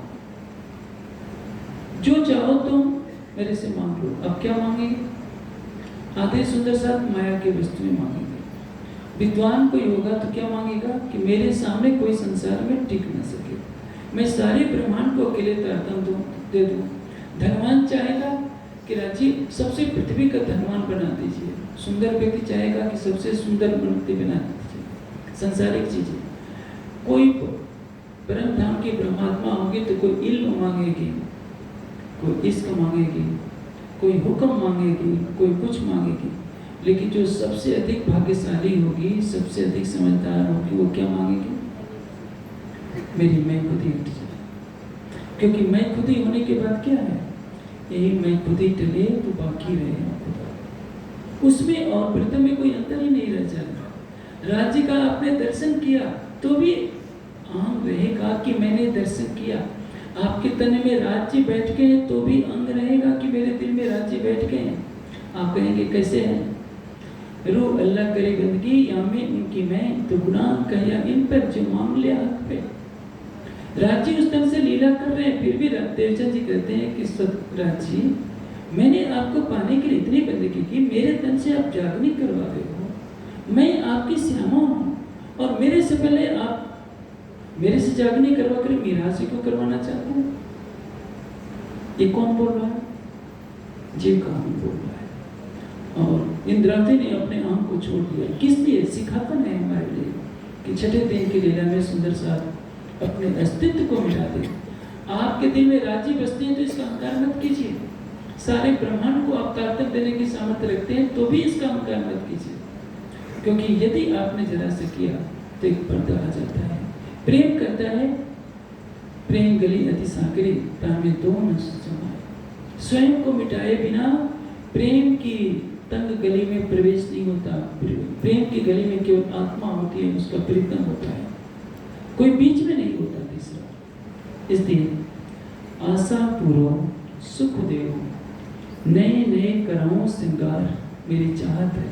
जो चाहो तुम मेरे से मांग लो, अब क्या मांगेंगे? आधे सुंदर साथ माया की वस्तुएं मांगेंगे। विद्वान कोई होगा तो क्या मांगेगा कि मेरे सामने कोई संसार में टिक न सके, मैं सारे ब्रह्मांड को अकेले तारतम दे दूं। धनवान चाहेगा कि राज्य सबसे पृथ्वी का धनवान बना दीजिए। सुंदर व्यक्ति चाहेगा कि सबसे सुंदर मूर्ति बना दीजिए। सांसारिक चीजें, कोई परम धाम के ब्रह्मात्मा होंगे तो कोई इल्म मांगेगी, कोई इश्क मांगेगी, कोई हुक्म मांगेगी, कोई कुछ मांगेगी। लेकिन जो सबसे अधिक भाग्यशाली होगी, सबसे अधिक समझदार होगी, वो क्या मांगेगी? मेरी मैं खुद ही उठ जाए। क्योंकि मैं खुद ही होने के बाद क्या है? यही मैं खुद ही टले तो बाकी रहे खुदा। उसमें और वृत्त में कोई अंतर ही नहीं रह जाएगा। राज्य का आपने दर्शन किया तो भी आंग रहेगा कि मैंने दर्शन किया। आपके तन में राज्य बैठ गए तो भी अंग रहेगा कि मेरे दिल में राज्य बैठ गए हैं। आप कहेंगे कैसे हैं? रूह अल्लाह करे गंदगी या में उनकी मैं तो गुनाह कहिया इन पर जो मामले हक पे। राज्य उस ढंग से लीला कर रहे हैं, फिर भी देवचंद जी कहते हैं कि राज्य मैंने आपको पाने के लिए इतनी बंदगी की, मेरे तन से आप जागनी करवा रहे हो। मैं आपकी श्यामा हूँ और मेरे से पहले आप मेरे से जागनी करवा कर मीरासी को करवाना चाहते हैं। ये कौन बोल रहा है? जीव का हम बोल रहा है। और इंद्रावती ने अपने आम को छोड़ दिया। किस लिए? सिखापन है हमारे लिए कि छठे दिन की लीला में सुंदर साथ अपने अस्तित्व को मिटा दे। आपके दिल में राज्य बसते हैं तो इसका अहंकार मत कीजिए। सारे ब्रह्मांड को आप ताकत देने की सामर्थ्य रखते हैं तो भी इसका अहंकार मत कीजिए। क्योंकि यदि आपने जरा से किया तो एक पर्दा आ जाता है। प्रेम कहता है, प्रेम गली अति साकरी तामे दो न समाए। स्वयं को मिटाए बिना प्रेम की तंग गली में प्रवेश नहीं होता। प्रेम की गली में केवल आत्मा होती है, उसका प्रीतम होता है, कोई बीच में नहीं होता तीसरा। इसलिए आशा पूरो सुख देव नए नए कराऊं श्रृंगार, मेरी चाहत है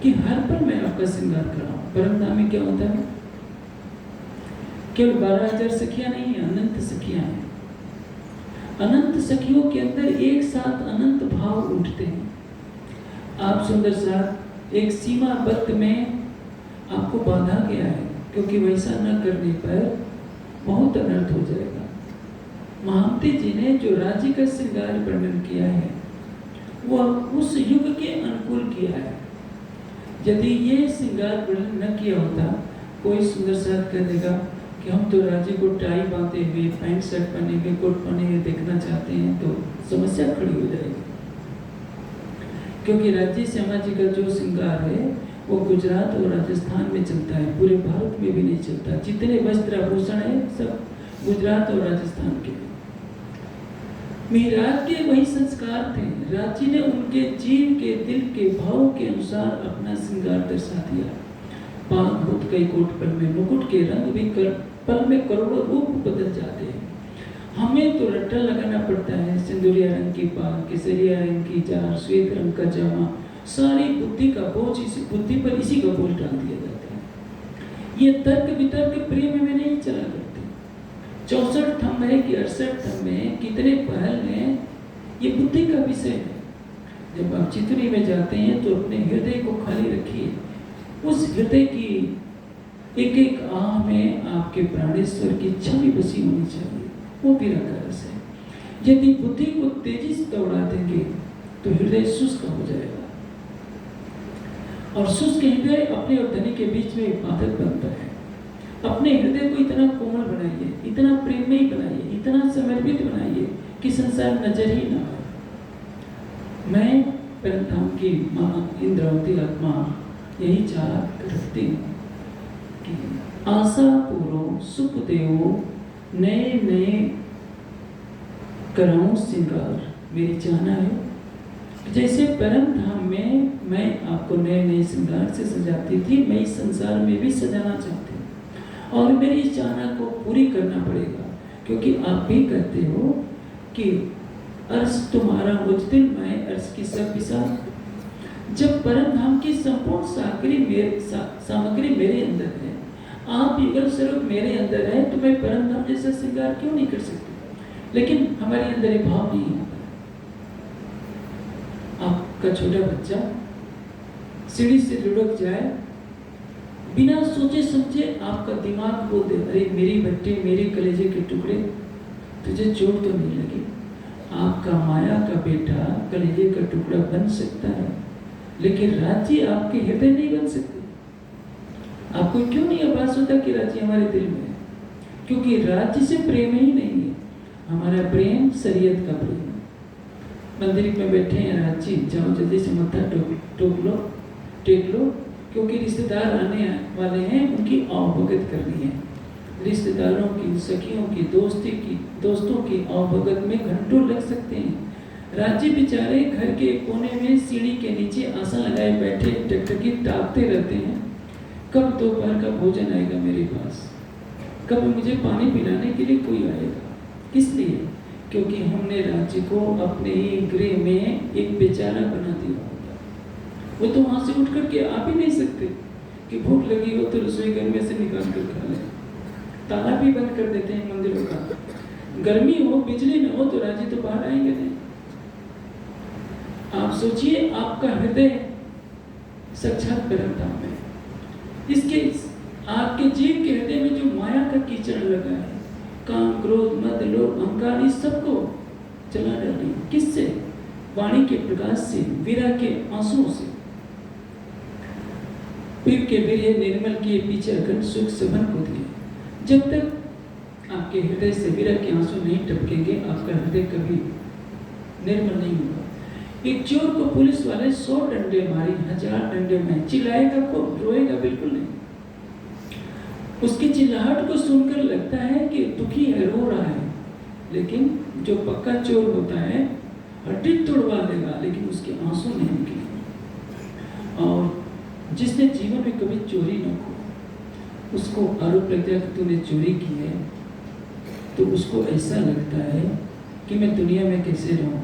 कि हर पल मैं आपका श्रृंगार कराऊं। परम धाम में क्या होता है? केवल 12,000 सखियां नहीं है, अनंत सखियां हैं। अनंत सखियों के अंदर एक साथ अनंत भाव उठते हैं। आप सुंदर साथ एक सीमाबद्ध में आपको बांधा गया है, क्योंकि वैसा न करने पर बहुत अनर्थ हो जाएगा। महामती जी ने जो राज्य का श्रृंगार वर्णन किया है वह उस युग के अनुकूल किया है। यदि ये श्रृंगार वर्णन न किया होता, कोई सुंदर साथ कह देगा कि हम तो राज्य को टाई बांधे हुए, पैंट शर्ट पहने हुए, कोट पहने हुए देखना चाहते हैं, तो समस्या खड़ी हो जाएगी। क्योंकि राज्य श्यामा जी का जो श्रृंगार है वो गुजरात और राजस्थान में चलता है, पूरे भारत में भी नहीं चलता। जितने वस्त्र आभूषण है सब गुजरात और राजस्थान के। मेराज के वही संस्कार थे। राज्य ने उनके जीव के दिल के भाव के अनुसार अपना श्रृंगार दर्शा दिया। पाग भूत कई कोट पल में, मुकुट के रंग भी पल में करोड़ों रूप बदल जाते हैं। हमें तो रट्टा लगाना पड़ता है, सिंदूरिया रंग की पाग, केसरिया रंग की चार, श्वेत रंग का जामा, सारी बुद्धि का बोझ बुद्धि पर इसी का बोझ डाल दिया जाता है। ये तर्क वितर्क प्रेम में नहीं चला करते। 64 थंब है कि 68 थंब है, कितने पहल हैं, ये बुद्धि का विषय है। जब आप चितनी में जाते हैं तो अपने हृदय को खाली रखिए। उस हृदय की एक एक आह में आपके प्राणेश्वर की छवि बसी होनी चाहिए, वो भी रस है। यदि बुद्धि को तेजी से दौड़ा देंगे तो हृदय शुष्क हो जाएगा, और शुष्क हृदय अपने और धनी के बीच में एक बाधक बनता है। अपने हृदय को इतना कोमल बनाइए, इतना प्रेममयी बनाइए, इतना समर्पित बनाइए कि संसार नजर ही ना आए। मैं परंतु की माँ इंद्रावती आत्मा यही चाहत रखती कि आशा पूरो सुख देवो नए नए कराऊं श्रृंगार। मेरी चाहना है जैसे परम धाम में मैं आपको नए नए श्रृंगार से सजाती थी, मैं इस संसार में भी सजाना चाहती हूँ और मेरी इस चाहना को पूरी करना पड़ेगा, क्योंकि आप भी कहते हो कि अर्श तुम्हारा मुझ दिल में अर्श की सब विशाल। जब परम धाम की संपूर्ण सामग्री मेरे अंदर है, आप युगल स्वरूप मेरे अंदर है, तो मैं परम धाम जैसा श्रृंगार क्यों नहीं कर सकती? लेकिन हमारे अंदर एक भाव नहीं है। आपका छोटा बच्चा सीढ़ी से लुढ़क जाए, बिना सोचे समझे आपका दिमाग बोल दे, अरे मेरी बट्टी, मेरे कलेजे के टुकड़े, तुझे चोट तो नहीं लगी? आपका माया का बेटा कलेजे का टुकड़ा बन सकता है, लेकिन राज्य आपके हृदय नहीं बन सकते। आपको क्यों नहीं आभास होता कि राज्य हमारे दिल में है? क्योंकि राज्य से प्रेम ही नहीं है। हमारा प्रेम शरीयत का प्रेम है। मंदिर में बैठे हैं राज्य, जाओ जल्दी से मत्था टेक लो, क्योंकि रिश्तेदार आने वाले हैं, उनकी आवभगत करनी है। रिश्तेदारों की, सखियों की, दोस्तों की आवभगत में घंटों लग सकते हैं। राज्य बेचारे घर के कोने में सीढ़ी के नीचे आशा लगाए बैठे टकटकी ताकते रहते हैं, कब दोपहर का भोजन आएगा मेरे पास, कब मुझे पानी पिलाने के लिए कोई आएगा। इसलिए क्योंकि हमने राज्य को अपने ही गृह में एक बेचारा बना दिया होता। वो तो वहां से उठ करके आ भी नहीं सकते कि भूख लगी हो तो रसोई घर में से निकाल कर खा ले। ताला भी बंद कर देते हैं मंदिरों का। गर्मी हो, बिजली न हो तो राज्य तो बाहर आएंगे नहीं। आप सोचिए, आपका हृदय साक्षात परम धाम है। इसके आपके जीव के हृदय में जो माया का कीचड़ लगा है, काम, क्रोध, मद, लोभ, अहंकार, इस सबको चला डालिए। किससे? वाणी के प्रकाश से, विरह के आंसुओं से। पीर के वीर्य निर्मल किए पीछे अखंड सुख सबन को दिए। जब तक आपके हृदय से विरह के आंसू नहीं टपकेंगे, आपका हृदय कभी निर्मल नहीं होगा। एक चोर को पुलिस वाले 100 डंडे मारे, 1000 डंडे में, चिल्लाएगा खूब, रोएगा बिल्कुल नहीं। उसकी चिल्लाहट को सुनकर लगता है कि दुखी है, रो रहा है, लेकिन जो पक्का चोर होता है हड्डी तोड़वा देगा, लेकिन उसके आंसू नहीं निकलेंगे। और जिसने जीवन में कभी चोरी न की, उसको आरोप लगता है कि तूने चोरी की है, तो उसको ऐसा लगता है कि मैं दुनिया में कैसे रहूं।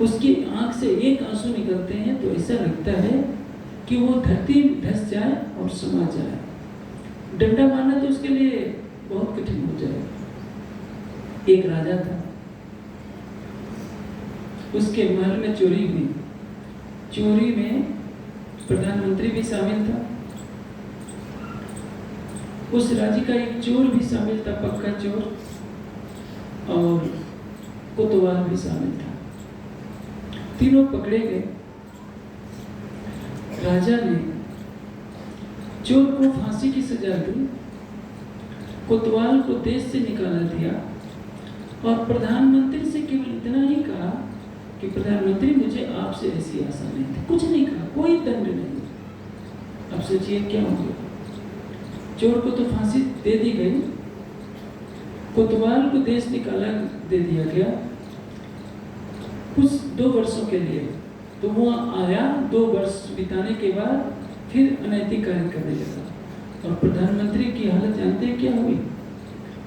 उसकी आंख से एक आंसू निकलते हैं तो ऐसा लगता है कि वो धरती धस जाए और समा जाए। डंडा मारना तो उसके लिए बहुत कठिन हो जाएगा। एक राजा था, उसके महल में चोरी हुई। चोरी में प्रधानमंत्री भी शामिल था, उस राज्य का एक चोर भी शामिल था, पक्का चोर, और कोतवाल भी शामिल था। तीनों पकड़े गए। राजा ने चोर को फांसी की सजा दी, कोतवाल को देश से निकाला दिया, और प्रधानमंत्री से केवल इतना ही कहा कि प्रधानमंत्री मुझे आपसे ऐसी आशा नहीं थी। कुछ नहीं कहा, कोई दंड नहीं। अब सोचिए क्या हो गया। चोर को तो फांसी दे दी गई, कोतवाल को देश निकाला दे दिया गया कुछ 2 वर्षों के लिए। तो वो आया, 2 वर्ष बिताने के बाद फिर अनैतिक कार्य करने लगा। और प्रधानमंत्री की हालत जानते हैं क्या हुई?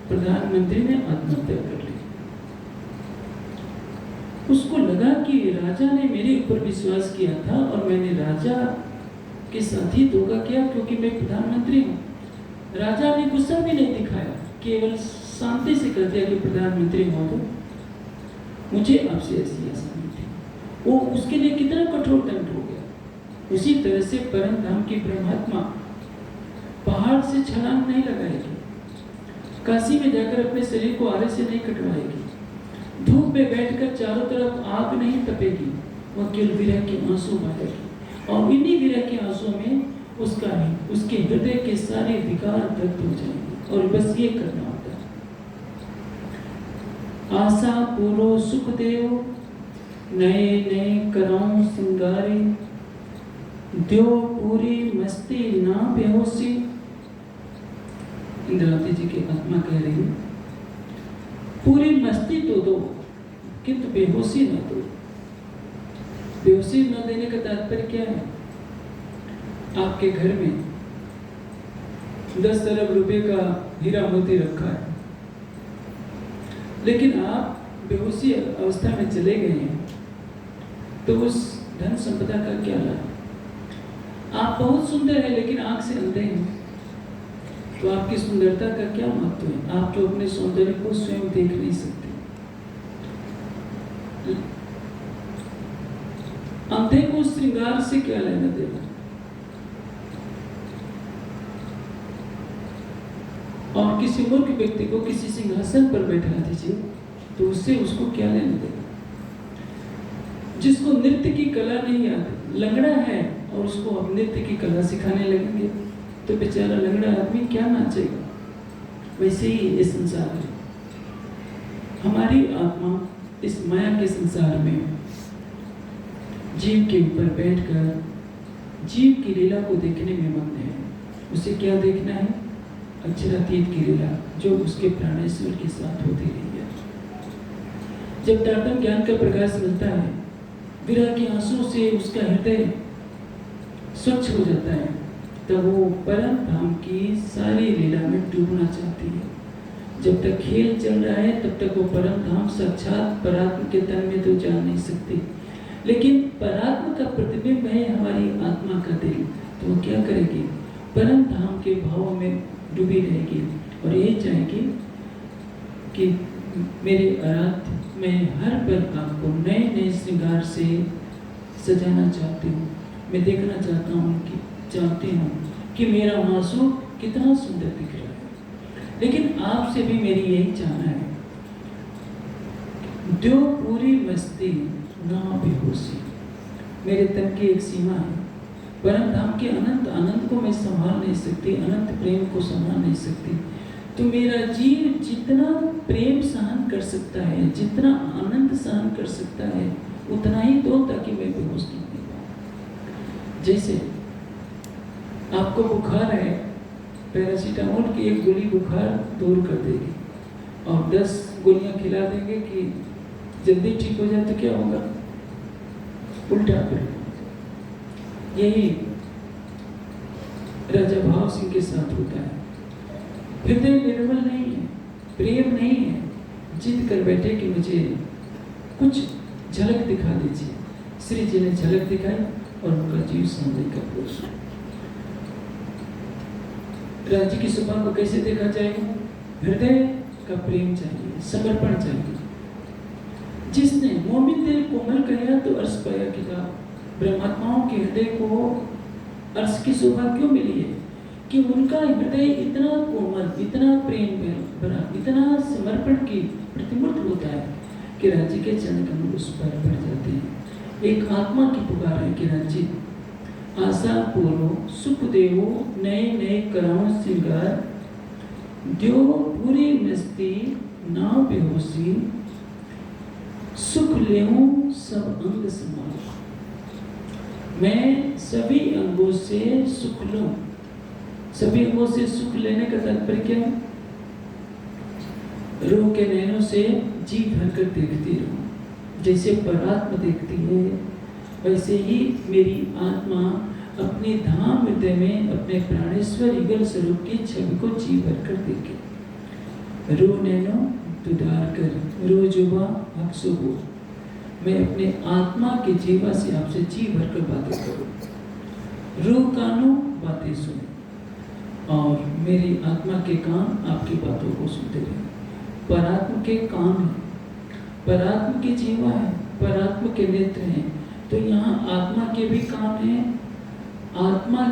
प्रधानमंत्री ने आत्महत्या कर ली। उसको लगा कि राजा ने मेरे ऊपर विश्वास किया था और मैंने राजा के साथ ही धोखा किया, क्योंकि मैं प्रधानमंत्री हूँ। राजा ने गुस्सा भी नहीं दिखाया, केवल शांति से कह दिया कि प्रधानमंत्री महोदय, मुझे आपसे ऐसी आशा नहीं थी। वो उसके लिए कितना कठोर दंड हो गया। उसी तरह से परम धाम की परमात्मा पहाड़ से छलांग नहीं लगाएगी, काशी में जाकर अपने शरीर को आरे से नहीं कटवाएगी, धूप में बैठकर चारों तरफ आग नहीं तपेगी, वह केवल विरह के आंसू बहाएगी। और इन्हीं विरह के आंसू में उसके हृदय के सारे विकार व्यक्त हो जाएंगे। और बस ये करना होता है। आशा पूरो सुख देव नए नए कराऊं सिंगारे, द्यो पूरी मस्ती ना बेहोशी। इंद्रावती जी की आत्मा कह रही है, पूरी मस्ती तो दो किंतु बेहोशी ना दो। बेहोशी न देने का तात्पर्य क्या है? आपके घर में 10 अरब रुपए का हीरा मोती रखा है, लेकिन आप बेहोशी अवस्था में चले गए हैं, तो उस धन संपदा का क्या लाभ? आप बहुत सुंदर है लेकिन आंख से अंधे हैं, तो आपकी सुंदरता का क्या महत्व है? आप जो अपने सौंदर्य को स्वयं देख नहीं सकते। अंधे को श्रृंगार से क्या लेना देना? और किसी मूर्ख व्यक्ति को किसी सिंहासन पर बैठा दीजिए, तो उससे उसको क्या लेना देना? जिसको नृत्य की कला नहीं आती, लंगड़ा है, और उसको अब नृत्य की कला सिखाने लगेंगे, तो बेचारा लंगड़ा आदमी क्या नाचेगा? वैसे ही ये संसार है। हमारी आत्मा इस माया के संसार में जीव के ऊपर बैठकर जीव की लीला को देखने में मग्न है। उसे क्या देखना है? अक्षरातीत की लीला जो उसके प्राणेश्वर के साथ होती रही है। जब तारतम्य ज्ञान का प्रकाश मिलता है, विरह के आंसू से उसका हृदय स्वच्छ हो जाता है, तब वो परम धाम की सारी लीला में डूबना चाहती है। जब तक खेल चल रहा है तब तक वो परम धाम साक्षात परात्म के तन में तो जा नहीं सकती, लेकिन परात्म का प्रतिबिंब है हमारी आत्मा का दिल, तो वो क्या करेगी? परम धाम के भाव में डूबी रहेगी और ये चाहेगी कि मेरे आराध्य, मैं हर पल आपको नए नए श्रृंगार से सजाना चाहती हूँ। मैं देखना चाहती हूँ कि मेरा मासूम कितना सुंदर दिख रहा है। लेकिन आपसे भी मेरी यही चाहना है, दो पूरी मस्ती ना बेहोशी। मेरे तन की एक सीमा है। परम धाम के अनंत आनंद को मैं संभाल नहीं सकती, अनंत प्रेम को संभाल नहीं सकती। तो मेरा जीव जितना प्रेम सहन कर सकता है, जितना आनंद सहन कर सकता है, उतना ही दो, ताकि मैं बेहोश नहीं हो पाऊं। जैसे आपको बुखार है, पैरासीटामोल की एक गोली बुखार दूर कर देगी, और 10 गोलियां खिला देंगे कि जल्दी ठीक हो जाए, तो क्या होगा? उल्टा पड़ेगा। यही राजा भाव सिंह के साथ होता है। हृदय निर्मल नहीं है, प्रेम नहीं है, जिद कर बैठे कि मुझे कुछ झलक दिखा दीजिए। श्री जी ने झलक दिखाई और उनका जीव सामने का पुरुष। राज्य की सुबह को कैसे देखा जाएगा? हृदय का प्रेम चाहिए, समर्पण चाहिए। जिसने मोमिन दिल कोमल कहा तो अर्श पाया किताब। ब्रह्मात्माओं के हृदय को अर्श की शोभा क्यों मिली है? कि उनका हृदय इतना कोमल, इतना प्रेम भरा, इतना समर्पण की प्रतिमूर्त होता है कि राज्य के चरण कमल उस पर बढ़ जाते हैं। एक आत्मा की पुकार है कि राज्य आशा पूर्व सुख देवो, नए नए कराओ श्रृंगार, द्यो पूरी मस्ती ना बेहोशी, सुख लेऊं सब अंग संभाल। मैं सभी अंगों से सुख लूं। सभी अंगों से सुख लेने का तात्पर्य क्या है? रूह के नैनों से जी भरकर देखती रहूं। जैसे परात्मा देखती है, वैसे ही मेरी आत्मा अपने धाम हृदय में अपने प्राणेश्वर युगल स्वरूप की छवि को जी भरकर देखे। रूह नैनो दुदार कर, रो जुबा अक्सुबो। मैं अपने आत्मा के जीवा से आपसे जी भरकर बातें करूं। रूह कानों बातें सुने और मेरी आत्मा के कान आपकी बातों को सुनते रहे। परात्म के कान है, परात्म के जीवा है, परात्म के नेत्र हैं। तो यहाँ आत्मा के भी कान है, आत्मा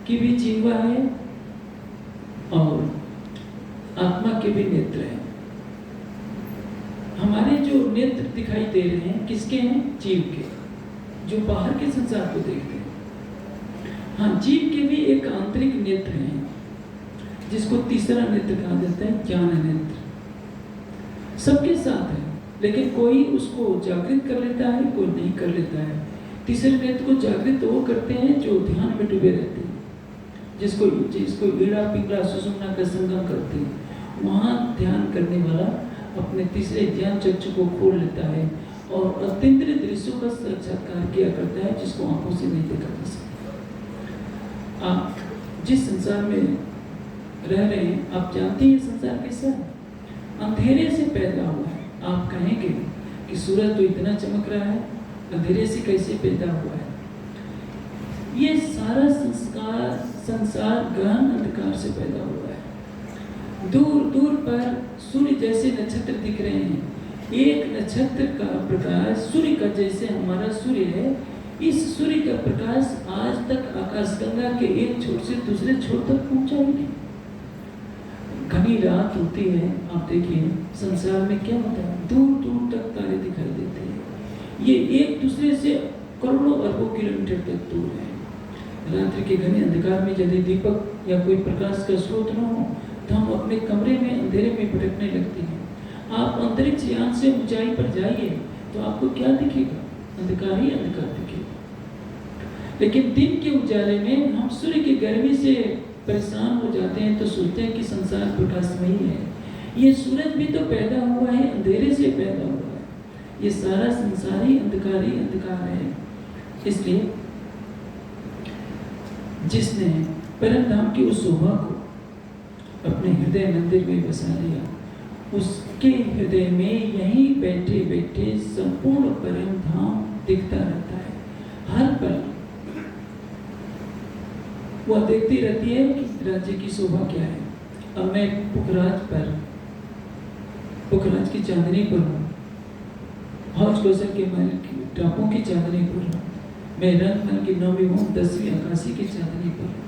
की भी जीवा है और आत्मा के भी नेत्र हैं। हमारे जो नेत्र दिखाई दे रहे हैं किसके हैं? जीव के, जो बाहर के संसार को देखते हैं। हाँ, जीव के भी एक आंतरिक नेत्र हैं, जिसको तीसरा नेत्र कहा जाता है, ज्ञान नेत्र। सबके साथ है, लेकिन कोई उसको जागृत कर लेता है, कोई नहीं कर लेता है। तीसरे नेत्र को जागृत वो करते हैं जो ध्यान में डूबे रहते हैं, जिसको ईड़ा पिंगला सुषुम्ना का संगम करते हैं। वहाँ ध्यान करने वाला अपने तीसरे ज्ञान चक्षु को खोल लेता है और अत्यंत दृश्यों का साक्षात्कार किया करता है, जिसको आंखों से नहीं देखा जा सकता। आप जिस संसार में रह रहे हैं, आप जानते हैं संसार कैसा है? अंधेरे से पैदा हुआ है। आप कहेंगे कि सूरज तो इतना चमक रहा है, अंधेरे से कैसे पैदा हुआ है? ये सारा संसार गहन अंधकार से पैदा हुआ है। दूर दूर पर सूर्य जैसे नक्षत्र दिख रहे हैं। एक नक्षत्र का प्रकाश सूर्य का जैसे हमारा सूर्य है, इस सूर्य का प्रकाश आज तक आकाशगंगा के एक छोर से दूसरे छोर तक पहुंचा ही नहीं। घनी रात होती है, आप देखिए संसार में क्या होता है, दूर दूर तक तारे दिखाई देते हैं। ये एक दूसरे से करोड़ों अरबों किलोमीटर तक दूर है। रात्रि के घने अंधकार में यदि दीपक या कोई प्रकाश का स्रोत न हो तो हम अपने कमरे में अंधेरे में भटकने लगते हैं। आप अंतरिक्ष यान से ऊंचाई पर जाइए तो आपको क्या दिखेगा? अंधकार ही अंधकार दिखेगा। लेकिन दिन के उजाले में हम सूर्य की गर्मी से परेशान हो जाते हैं तो सोचते हैं कि संसार प्रकाशमयी है। ये सूरज भी तो पैदा हुआ है, अंधेरे से पैदा हुआ है। ये सारा संसार ही अंधकार है। इसलिए जिसने परम धाम की उस शोभा को अपने हृदय मंदिर में बसा लिया, उसके हृदय में यहीं बैठे बैठे संपूर्ण परम धाम दिखता रहता है। हर पल वह देखती रहती है कि राज्य की शोभा क्या है। अब मैं पुखराज की चांदनी पर हूँ, हौज कौशल के महल की टापों की चांदनी पर हूँ, मैं रंगमहल की 9वीं हूँ 10वीं आकाशी की चांदनी पर हूँ,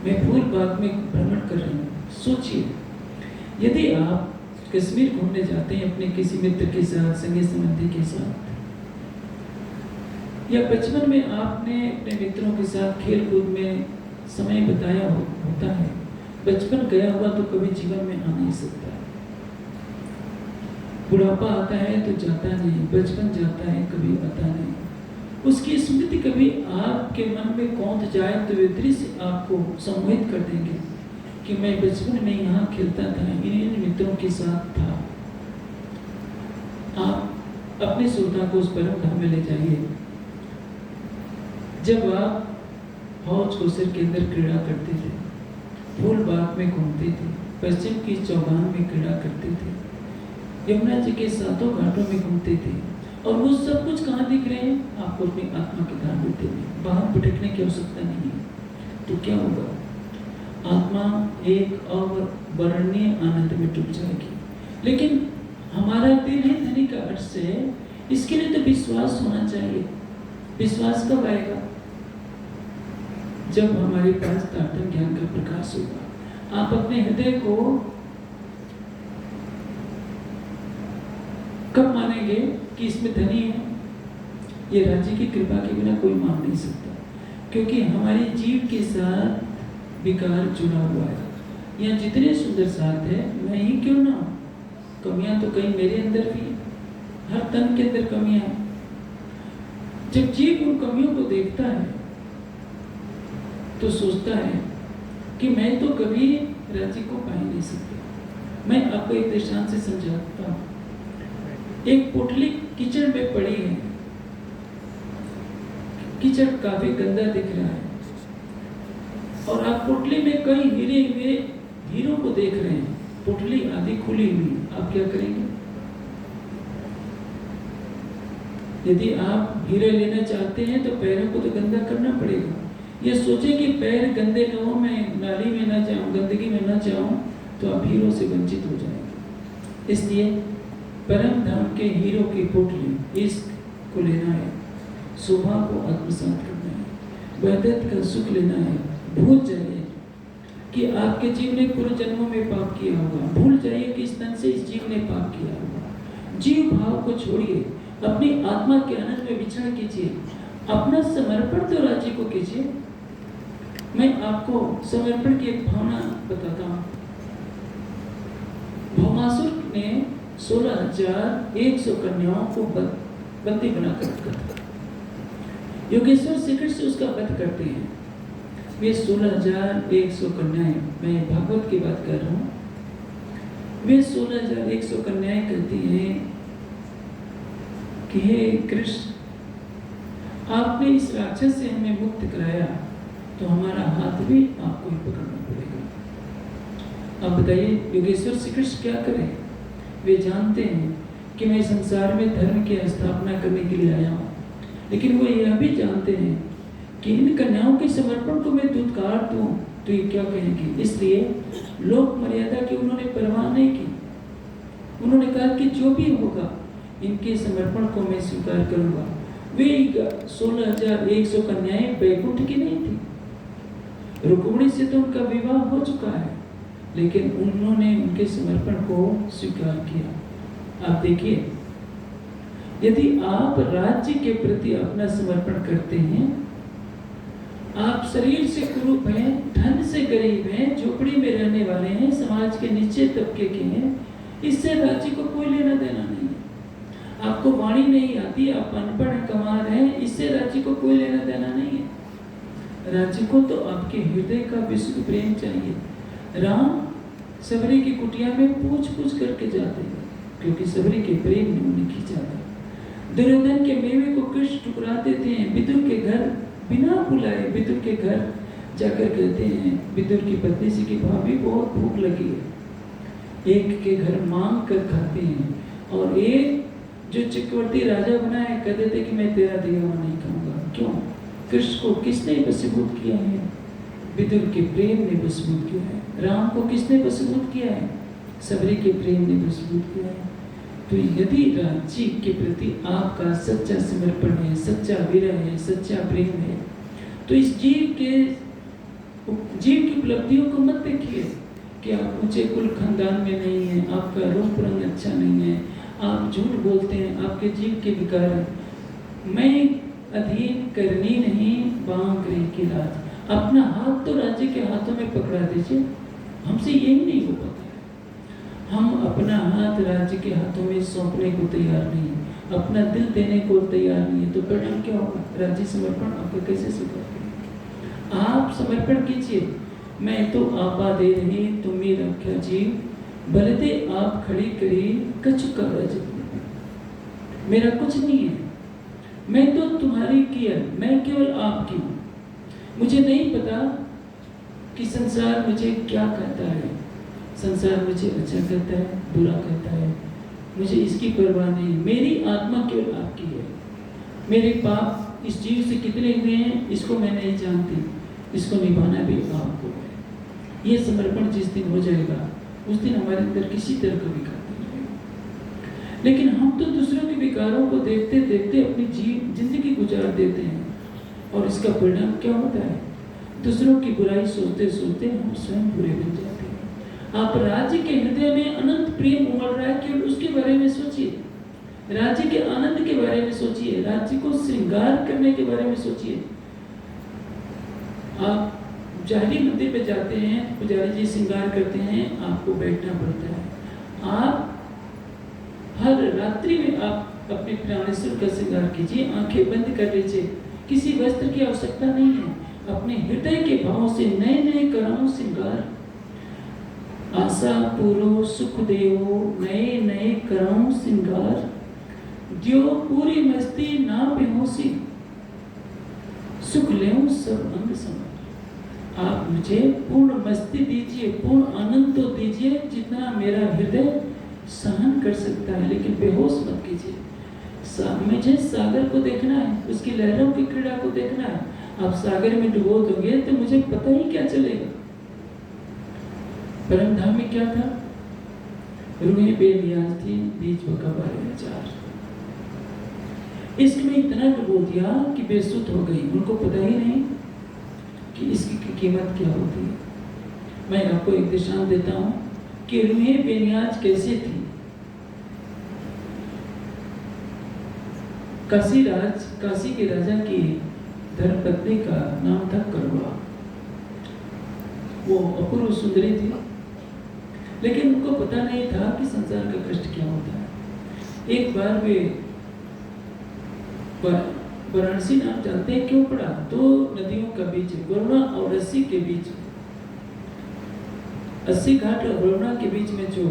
मैं फूल बाग में भ्रमण कर रही हूँ। सोचिए, यदि आप कश्मीर घूमने जाते हैं अपने किसी मित्र के साथ, संगी संबंधी के साथ, या बचपन में आपने अपने मित्रों के साथ खेल कूद में समय बिताया होता है, बचपन गया हुआ तो कभी जीवन में आ नहीं सकता। बुढ़ापा आता है तो जाता नहीं, बचपन जाता है कभी आता नहीं। उसकी स्मृति कभी आपके मन में कौंध जाए तो वे दृश्य आपको सम्मोहित कर देंगे कि मैं बचपन में यहाँ खेलता था, इन मित्रों के साथ था। आप अपने श्रोता को उस परम धाम में ले जाइए जब आप हौज कौशल के अंदर क्रीड़ा करते थे, फूल बाग में घूमते थे, पश्चिम की चौगान में क्रीड़ा करते थे, यमुना जी के सातों घाटों में घूमते थे, और वो सब कुछ कहाँ दिख रहे हैं? आपको अपनी आत्मा के धाम मिलते हैं। बाहर भटकने की आवश्यकता नहीं है। तो क्या होगा? आत्मा एक अवर्णनीय आनंद में डूब जाएगी। लेकिन हमारा दिल ही धनी का अर्थ है, इसके लिए तो विश्वास होना चाहिए। विश्वास कब आएगा? जब हमारे पास ताटन ज्ञान का प्रकाश होगा। आप अपने हृदय को कब मानेंगे कि इसमें धनी है? ये राज्य की कृपा के बिना कोई मान नहीं सकता, क्योंकि हमारे जीव के साथ विकार जुड़ा हुआ है। यहाँ जितने सुंदर साथ है, मैं ही क्यों ना, कमियां तो कहीं मेरे अंदर भी, हर तन के अंदर कमियां हैं। जब जीव उन कमियों को देखता है तो सोचता है कि मैं तो कभी राज्य को पा ही नहीं सकता। मैं आपको एक दृष्टांत से समझाता हूँ। एक पोटली कीचड़ में पड़ी है, कीचड़ काफी गंदा दिख रहा है, और आप पोटली में कई हीरों को देख रहे हैं, पोटली आधी खुली हुई, आप क्या करेंगे? यदि आप हीरे लेना चाहते हैं तो पैरों को तो गंदा करना पड़ेगा। ये सोचे कि पैर गंदे न हो, मैं नाली में ना जाऊं, गंदगी में ना जाऊं, तो आप हीरो से वंचित हो जाएंगे। इसलिए परम धाम के हीरो की पोटली इश्क को लेना है, शोभा को आत्मसात करना है, वैद्यत का सुख लेना है। भूल जाइए कि आपके जीव ने पूर्व जन्मों में पाप किया होगा, भूल जाइए कि इस तन से इस जीव ने पाप किया होगा। जीव भाव को छोड़िए, अपनी आत्मा के आनंद में विचरण कीजिए, अपना समर्पण तो राज्य को कीजिए। मैं आपको समर्पण की एक भावना बताता हूँ। भौमासुर ने 16,100 कन्याओं को बंदी बनाकर रखा था। योगेश्वर श्री कृष्ण उसका वध करते हैं। वे 16,100 कन्याएं, मैं भागवत की बात कर रहा हूँ, वे 16,100 कन्याएं कहती हैं कि हे कृष्ण, आपने इस राक्षस से हमें मुक्त कराया, तो हमारा हाथ भी आपको ही पकड़ना पड़ेगा। अब बताइए योगेश्वर श्री कृष्ण क्या करें? वे जानते हैं कि मैं संसार में धर्म की स्थापना करने के लिए आया हूँ, लेकिन वो यह भी जानते हैं कि इन कन्याओं के समर्पण को मैं दुत्कार दूं तो ये क्या कहेंगे। इसलिए लोक मर्यादा की उन्होंने परवाह नहीं की। उन्होंने कहा कि जो भी होगा इनके समर्पण को मैं स्वीकार करूंगा। वे 16,100 कन्याएं बैकुंठ की नहीं थी। रुक्मिणी से तो उनका विवाह हो चुका है, लेकिन उन्होंने उनके समर्पण को स्वीकार किया। आप देखिए, यदि आप राज्य के प्रति अपना समर्पण करते हैं, आप शरीर से कुरूप हैं, धन से गरीब हैं, झोपड़ी में रहने वाले हैं, समाज के नीचे तबके के हैं, इससे राज्य को कोई लेना देना नहीं है। आपको वाणी नहीं आती, आप अनपढ़ कमार हैं, इससे राज्य को कोई लेना देना नहीं है। राज्य को तो आपके हृदय का विशुद्ध प्रेम चाहिए। राम सबरी की कुटिया में पूछ पूछ करके जाते हैं, क्योंकि सबरी के प्रेम में उन्हें खींचा था। दुर्योधन के मेवे को कृष्ण टुकरा देते हैं। विदुर के घर बिना बुलाए विदुर के घर जाकर कहते हैं, विदुर की पत्नी से कि भाभी बहुत भूख लगी है। एक के घर मांग कर खाते हैं, और एक जो चक्रवर्ती राजा बना है कह देते कि मैं तेरा दिया हुआ नहीं खाऊंगा। क्यों? कृष्ण को किसने वशीभूत किया है? विदुर के प्रेम ने वशीभूत किया है। राम को किसने वशीभूत किया है? सबरी के प्रेम ने वशीभूत किया है। तो यदि राज्य के प्रति आपका सच्चा समर्पण है, सच्चा विरह है, सच्चा प्रेम है, तो इस जीव की उपलब्धियों को मत देखिए कि आप ऊंचे कुल खानदान में नहीं हैं, आपका रूप रंग अच्छा नहीं है, आप झूठ बोलते हैं, आपके जीव के विकार हैं। मैं अधीन करनी नहीं बांक रही की लाज। अपना हाथ तो राज्य के हाथों में पकड़ा दीजिए। हमसे यही नहीं हो पाता। हम अपना हाथ राज्य के हाथों में सौंपने को तैयार नहीं, अपना दिल देने को तैयार नहीं है, तो परिणाम क्या होगा? राज्य समर्पण आपको कैसे स्वीकार करें? आप समर्पण कीजिए। मैं तो आपा दे रही तुम्हें रखा जीव, बलते आप खड़ी करी कछु का राज्य। मेरा कुछ नहीं है, मैं तो तुम्हारी किया, मैं केवल आपकी हूँ। मुझे नहीं पता कि संसार मुझे क्या कहता है। संसार मुझे अच्छा कहता है, बुरा कहता है, मुझे इसकी परवाह नहीं। मेरी आत्मा केवल आपकी है। मेरे पाप इस जीव से कितने हुए हैं इसको मैं नहीं जानती, इसको निभाना भी आपको है। ये समर्पण जिस दिन हो जाएगा उस दिन हमारे अंदर किसी तरह का विकार नहीं रहेगा। लेकिन हम तो दूसरों के विकारों को देखते देखते अपनी जिंदगी गुजार देते हैं, और इसका परिणाम क्या होता है? दूसरों की बुराई सोचते सोचते हम स्वयं बुरे बन जाते हैं। आप राज्य के हृदय में अनंत प्रेम उमड़ रहा है, केवल उसके बारे में सोचिए। राज्य के आनंद के बारे में सोचिए, राज्य को श्रृंगार करने के बारे में सोचिए। आप जाली मंदिर पे जाते हैं, पुजारी जी श्रृंगार करते हैं, आपको बैठना पड़ता है। आप हर रात्रि में आप अपने प्राणेश्वर का श्रृंगार कीजिए, आंखें बंद कर लीजिए, किसी वस्त्र की आवश्यकता नहीं है। अपने हृदय के भाव से नए नए कराओ श्रृंगार। आशा पूरो सुख देवो नए नए कराओ श्रृंगार, जो पूरी मस्ती ना बेहोशी, सुख लेऊं सब अंग समार। आप मुझे पूर्ण मस्ती दीजिए, पूर्ण आनंद तो दीजिए जितना मेरा हृदय सहन कर सकता है, लेकिन बेहोश मत कीजिए। मुझे सागर को देखना है, उसकी लहरों की क्रीड़ा को देखना है। आप सागर में डुबो दोगे तो मुझे पता ही क्या चलेगा। परम धाम में क्या था? रूहें बेनियाज थी, बीच बका बारे चार। इसमें इतना डुबो दिया कि बेसुध हो गई, उनको पता ही नहीं कि इसकी कीमत क्या होती है। मैं आपको एक दृष्टांत देता हूं कि रूहें बेनियाज कैसे थी। काशी के राजा की धर्मपत्नी का नाम था करुणा। वो अपूर्व सुंदरी थी। लेकिन उनको पता नहीं था कि संसार का कष्ट क्या होता है। एक बार वे वाराणसी नाम जानते हैं क्यों पड़ा? दो नदियों का बीच है, वरुणा और अस्सी के बीच, 80 घाट और वरुणा के बीच में जो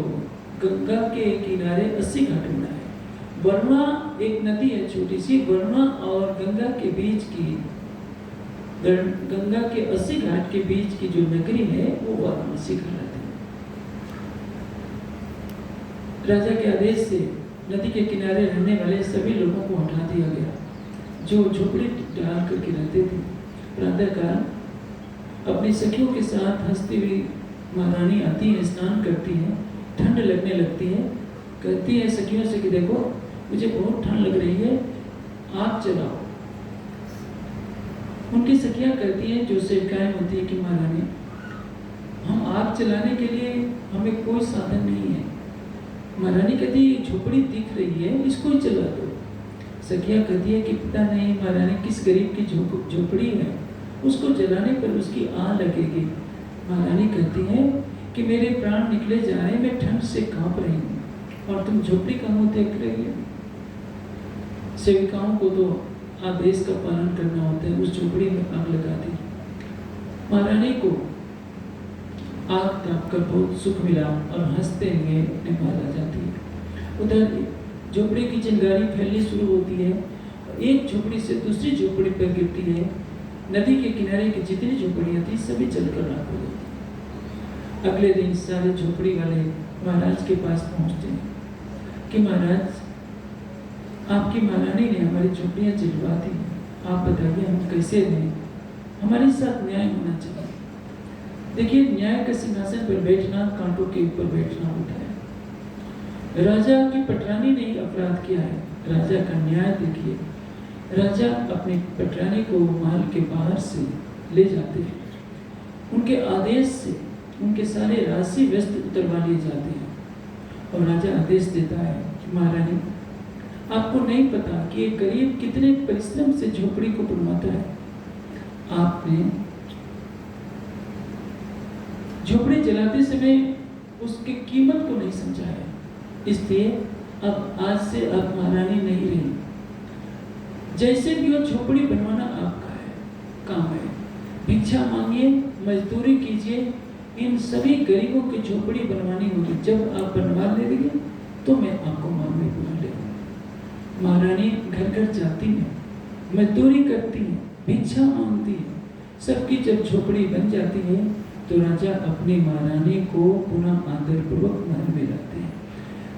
गंगा के किनारे 80 घाट बना है। वरुणा एक नदी है छोटी सी, वरुणा और गंगा के बीच की, गंगा के 80 घाट के बीच की जो नगरी है वो वाराणसी कहलाती है। राजा के आदेश से नदी के किनारे रहने वाले सभी लोगों को हटा दिया गया जो झोपड़ी डाल करके रहते थे। प्रातःकाल अपनी सखियों के साथ हंसती हुई महारानी आती है, स्नान करती है, ठंड लगने लगती है, कहती है सखियों से कि देखो मुझे बहुत ठंड लग रही है, आग जलाओ। उनकी सखियां कहती हैं, जो सेविकाएं होती है कि महारानी हम आग जलाने के लिए हमें कोई साधन नहीं है। महारानी कहती है झोपड़ी दिख रही है, इसको ही जला दो। सखियां कहती है कि पता नहीं महारानी किस गरीब की झोपड़ी है, उसको जलाने पर उसकी आग लगेगी। महारानी कहती है कि मेरे प्राण निकले जा रहे, मैं ठंड से कांप रही हूँ और तुम झोपड़ी का मुंह देख रही हो। सेविकाओं को तो आदेश का पालन करना होता है, उस झोपड़ी में आग लगा दी। महारानी को आग ताप कर बहुत सुख मिला और हंसते हुए अपने बाहर आ जाती है। उधर झोपड़ी की चिंगारी फैलनी शुरू होती है, एक झोपड़ी से दूसरी झोपड़ी पर गिरती है। नदी के किनारे की जितनी झोपड़ियां थी सभी जलकर राख हो जाती। अगले दिन सारे झोपड़ी वाले महाराज के पास पहुंचते हैं कि महाराज आपकी महारानी ने हमारी झोपड़ियां जलवा दी, आप बताइए हम कैसे रहें, हमारे साथ न्याय होना चाहिए। देखिए न्याय के सिंहासन पर बैठना कांटों के ऊपर बैठना होता है। राजा की पटरानी ने ही अपराध किया है, राजा का न्याय देखिए। राजा अपने पटरानी को महल के बाहर से ले जाते हैं, उनके आदेश से उनके सारे राशि वस्त्र उतरवा लिए जाते हैं और राजा आदेश देता है कि महारानी आपको नहीं पता कि एक गरीब कितने परिश्रम से झोपड़ी को बनवाता है। आपने झोपड़ी जलाते समय उसकी कीमत को नहीं समझा है, इसलिए अब आज से आप महारानी नहीं रही। जैसे भी वो झोपड़ी बनवाना आपका है, काम है। भिक्षा मांगिए, मजदूरी कीजिए, इन सभी गरीबों की झोपड़ी बनवानी होगी। जब आप बनवा लेंगे तो मैं आपको मान में बुला लेगा। महारानी घर घर जाती है, मजदूरी करती है, भिक्षा मांगती है। सबकी जब झोपड़ी बन जाती है तो राजा अपनी महारानी को पुनः आदरपूर्वक महल में लाते हैं।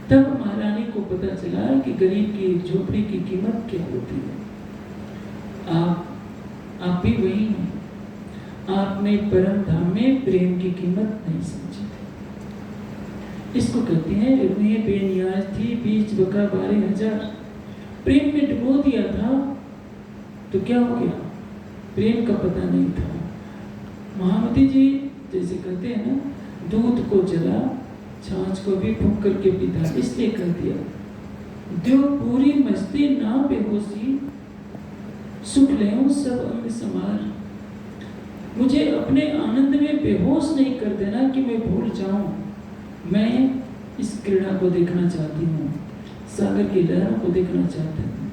तब महारानी को पता चला कि गरीब की एक झोपड़ी की कीमत क्या होती है। आप भी वही हैं, आपने परम धाम में प्रेम की कीमत नहीं समझी थी। इसको कहते हैं रुहें बेनियाज थी, बीच बका 12,000। प्रेम में डुबो दिया था तो क्या हो गया, प्रेम का पता नहीं था। महामती जी जैसे कहते हैं ना, दूध को जला छाछ को भी फूंक करके पीता, इसलिए कह दिया जो पूरी मस्ती ना बेहोशी, सुख ले सब अंग समार। मुझे अपने आनंद में बेहोश नहीं कर देना कि मैं भूल जाऊं। मैं इस क्रीड़ा को देखना चाहती हूँ, सागर की लहरों को देखना चाहती हूँ।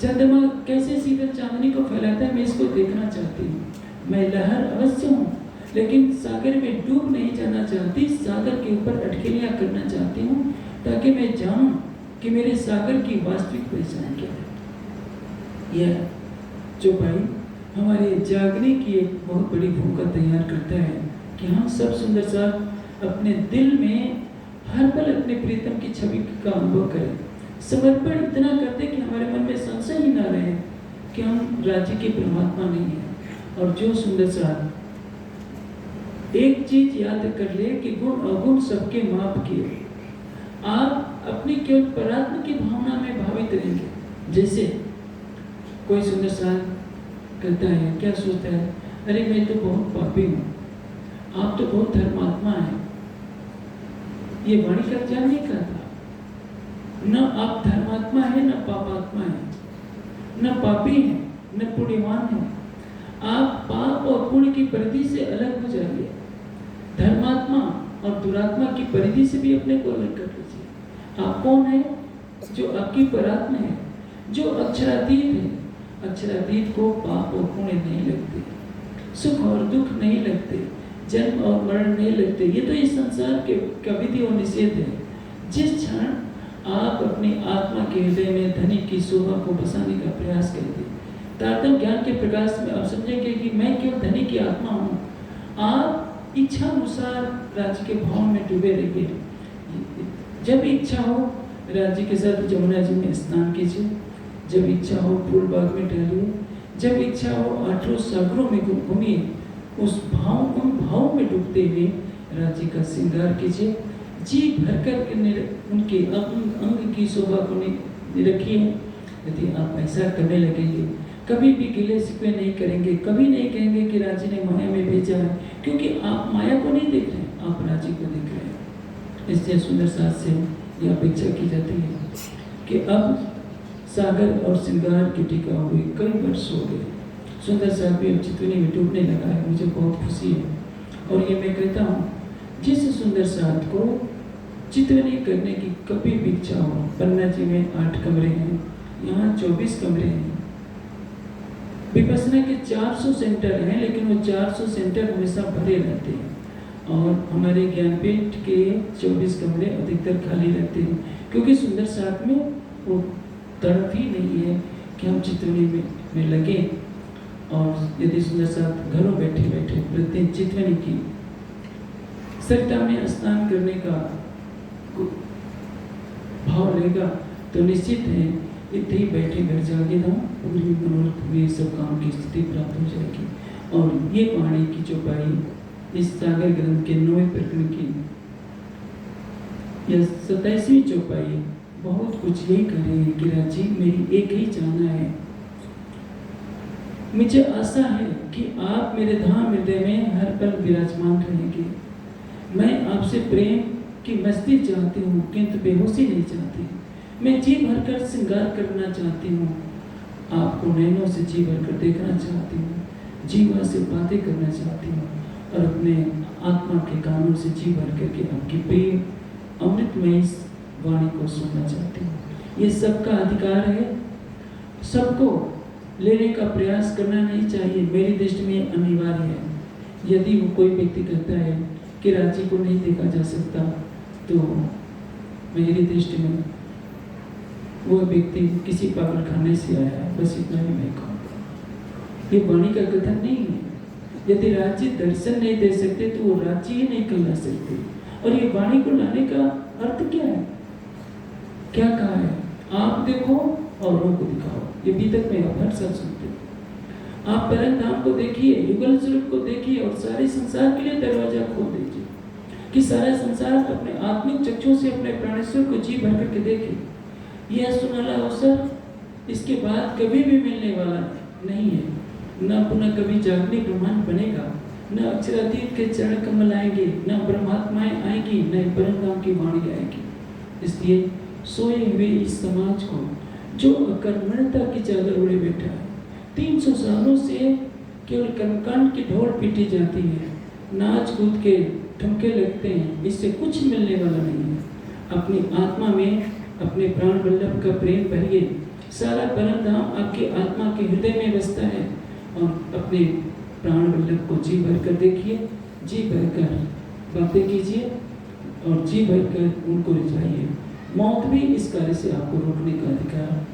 चंद्रमा कैसे सीधे चांदनी को फैलाता है, मैं इसको देखना चाहती हूँ। मैं लहर अवश्य हूँ, लेकिन सागर में डूब नहीं जाना चाहती, सागर के ऊपर अटकेलियाँ करना चाहती हूँ, ताकि मैं जानूं कि मेरे सागर की वास्तविक पहचान क्या है। यह जो भाई हमारे जागने की एक बहुत बड़ी भूमिका तैयार करता है कि हम सब सुंदर सा अपने दिल में हर पल अपने प्रीतम की छवि का अनुभव करें। समर्पण इतना करते कि हमारे मन में संशय ही ना रहे कि हम राज्य के परमात्मा नहीं है। और जो सुंदर सा एक चीज याद कर ले कि गुण अवगुण सबके माप किए, आप अपनी केवल परात्म की भावना में भावित रहेंगे। जैसे कोई सुंदर सा कहता है, क्या सोचता है, अरे मैं तो बहुत पापी हूँ, आप तो बहुत धर्मात्मा हैं। ये वाणी का क्या नहीं कहता, न आप धर्मात्मा है न पापात्मा है, न पापी है न पुण्यवान है। आप पाप और पुण्य की परिधि से अलग हो जाइए। धर्मात्मा और दुरात्मा की परिधि से भी अपने को अलग कर लीजिए। आप कौन है? जो आपकी परात्मा है, जो अक्षरातीत है। अक्षरातीत को पाप और पुण्य नहीं लगते, सुख और दुख नहीं लगते, जन्म और मरण नहीं लगते। ये तो इस संसार के का विधि और निषेध है। जिस क्षण आप अपनी आत्मा के हृदय में धनिक की शोभा को बसाने का प्रयास करेंगे, तारतम्य ज्ञान के प्रकाश में आप समझेंगे कि मैं केवल धनिक की आत्मा हूँ। आप इच्छा अनुसार राज्य के भाव में डूबे रहिए। जब इच्छा हो राज्य के साथ जमुना जी में स्नान कीजिए, जब इच्छा हो फूल बाग में टहलिए, जब इच्छा हो आठों सागरों में घूमिए। उस भाव उन भाव में डूबते हुए राज्य का श्रृंगार कीजिए। जी भरकर उनके अंग की शोभा को रखिए। यदि आप ऐसा करने लगेंगे, कभी भी गिले शिकवे नहीं करेंगे, कभी नहीं कहेंगे कि राज्य ने माया में भेजा है, क्योंकि आप माया को नहीं देख रहे हैं, आप राज्य को देख रहे हैं। इसलिए सुंदर साथ से यह अपेक्षा की जाती है कि अब सागर और श्रृंगार की टीका हुई कई वर्ष हो गए। सुंदर साथ भी अब चितवनी में डूबने लगा है, मुझे बहुत खुशी है। और ये मैं कहता हूँ, जिस सुंदर साथ को चितवनी करने की कभी भी इच्छा हो, पन्ना जी में 8 कमरे हैं, यहाँ 24 कमरे हैं। विपස්සना के 400 सेंटर हैं, लेकिन वो 400 सेंटर हमेशा भरे रहते हैं। और हमारे ज्ञानपीठ के 24 कमरे अधिकतर खाली रहते हैं, क्योंकि सुंदर साथ में वो तड़प ही नहीं है कि हम चितवनी में लगे। और यदि सुंदर साथ घरों बैठे बैठे प्रतिदिन चितवनी की सरिता में स्नान करने का भाव लेगा, तो निश्चित है इतने ही बैठे घर जाके ना पूरी मनोरथ हुए सब काम की स्थिति प्राप्त हो जाएगी। और ये पहाड़ी की चौपाई इस सागर ग्रंथ के 9वें प्रकरण की यह 27वीं चौपाई बहुत कुछ यही कह रही है कि राजी मेरी एक ही चाहना है। मुझे आशा है कि आप मेरे धाम हृदय में हर पल विराजमान रहेंगे। मैं आपसे प्रेम की मस्ती चाहती हूँ, किंतु बेहोशी नहीं चाहती। मैं जी भरकर श्रृंगार करना चाहती हूँ, आपको नैनों से जी भरकर देखना चाहती हूँ, जीवा से बातें करना चाहती हूँ, और अपने आत्मा के कानों से जी भर करके आपकी प्रेम अमृतमय वाणी को सुनना चाहती हूँ। ये सबका अधिकार है, सबको लेने का प्रयास करना नहीं चाहिए। मेरी दृष्टि में अनिवार्य है। यदि वो कोई व्यक्ति कहता है कि राज्य को नहीं देखा जा सकता, तो मेरी दृष्टि में वो व्यक्ति किसी पागल खाने से आया है, बस इतना ही मैं कहूँगा। ये वाणी का कथन नहीं है। यदि राज्य दर्शन नहीं दे सकते तो वो राज्य ही नहीं कहला सकते। और ये वाणी को लाने का अर्थ क्या है? क्या कहा है? आप देखो औरों को दिखाओ। ये बीतक में आप हर साल सुनते हो। आप परम धाम को देखिए, युगल स्वरूप को देखिए, और सारे संसार के लिए दरवाजा खोल दीजिए कि सारा संसार अपने आत्मिक चक्षुओं से अपने प्राणेश्वर को जी भर करके देखे। यह सुनहरा अवसर इसके बाद कभी भी मिलने वाला नहीं है। न पुनः कभी जागने ब्रह्मांड बनेगा, न अक्षरातीत के चरण कमल आएंगे, न ब्रह्मात्माएं आएंगी, न परम धाम की वाणी आएगी। इसलिए सोए हुए इस समाज को जो अकर्मण्यता की चादर ओढ़े बैठा है, 300 सालों से केवल कर्मकांड की ढोल पीटी जाती है, नाच कूद के ठुमके लगते हैं, इससे कुछ मिलने वाला नहीं है। अपनी आत्मा में अपने प्राण वल्लभ का प्रेम भरिए। सारा परम धाम आपके आत्मा के हृदय में बसता है, और अपने प्राण वल्लभ को जी भर कर देखिए, जी भर कर बातें कीजिए, और जी भर कर उनको रिझाइए। मौत भी इस कार्य से आपको रोकने का अधिकार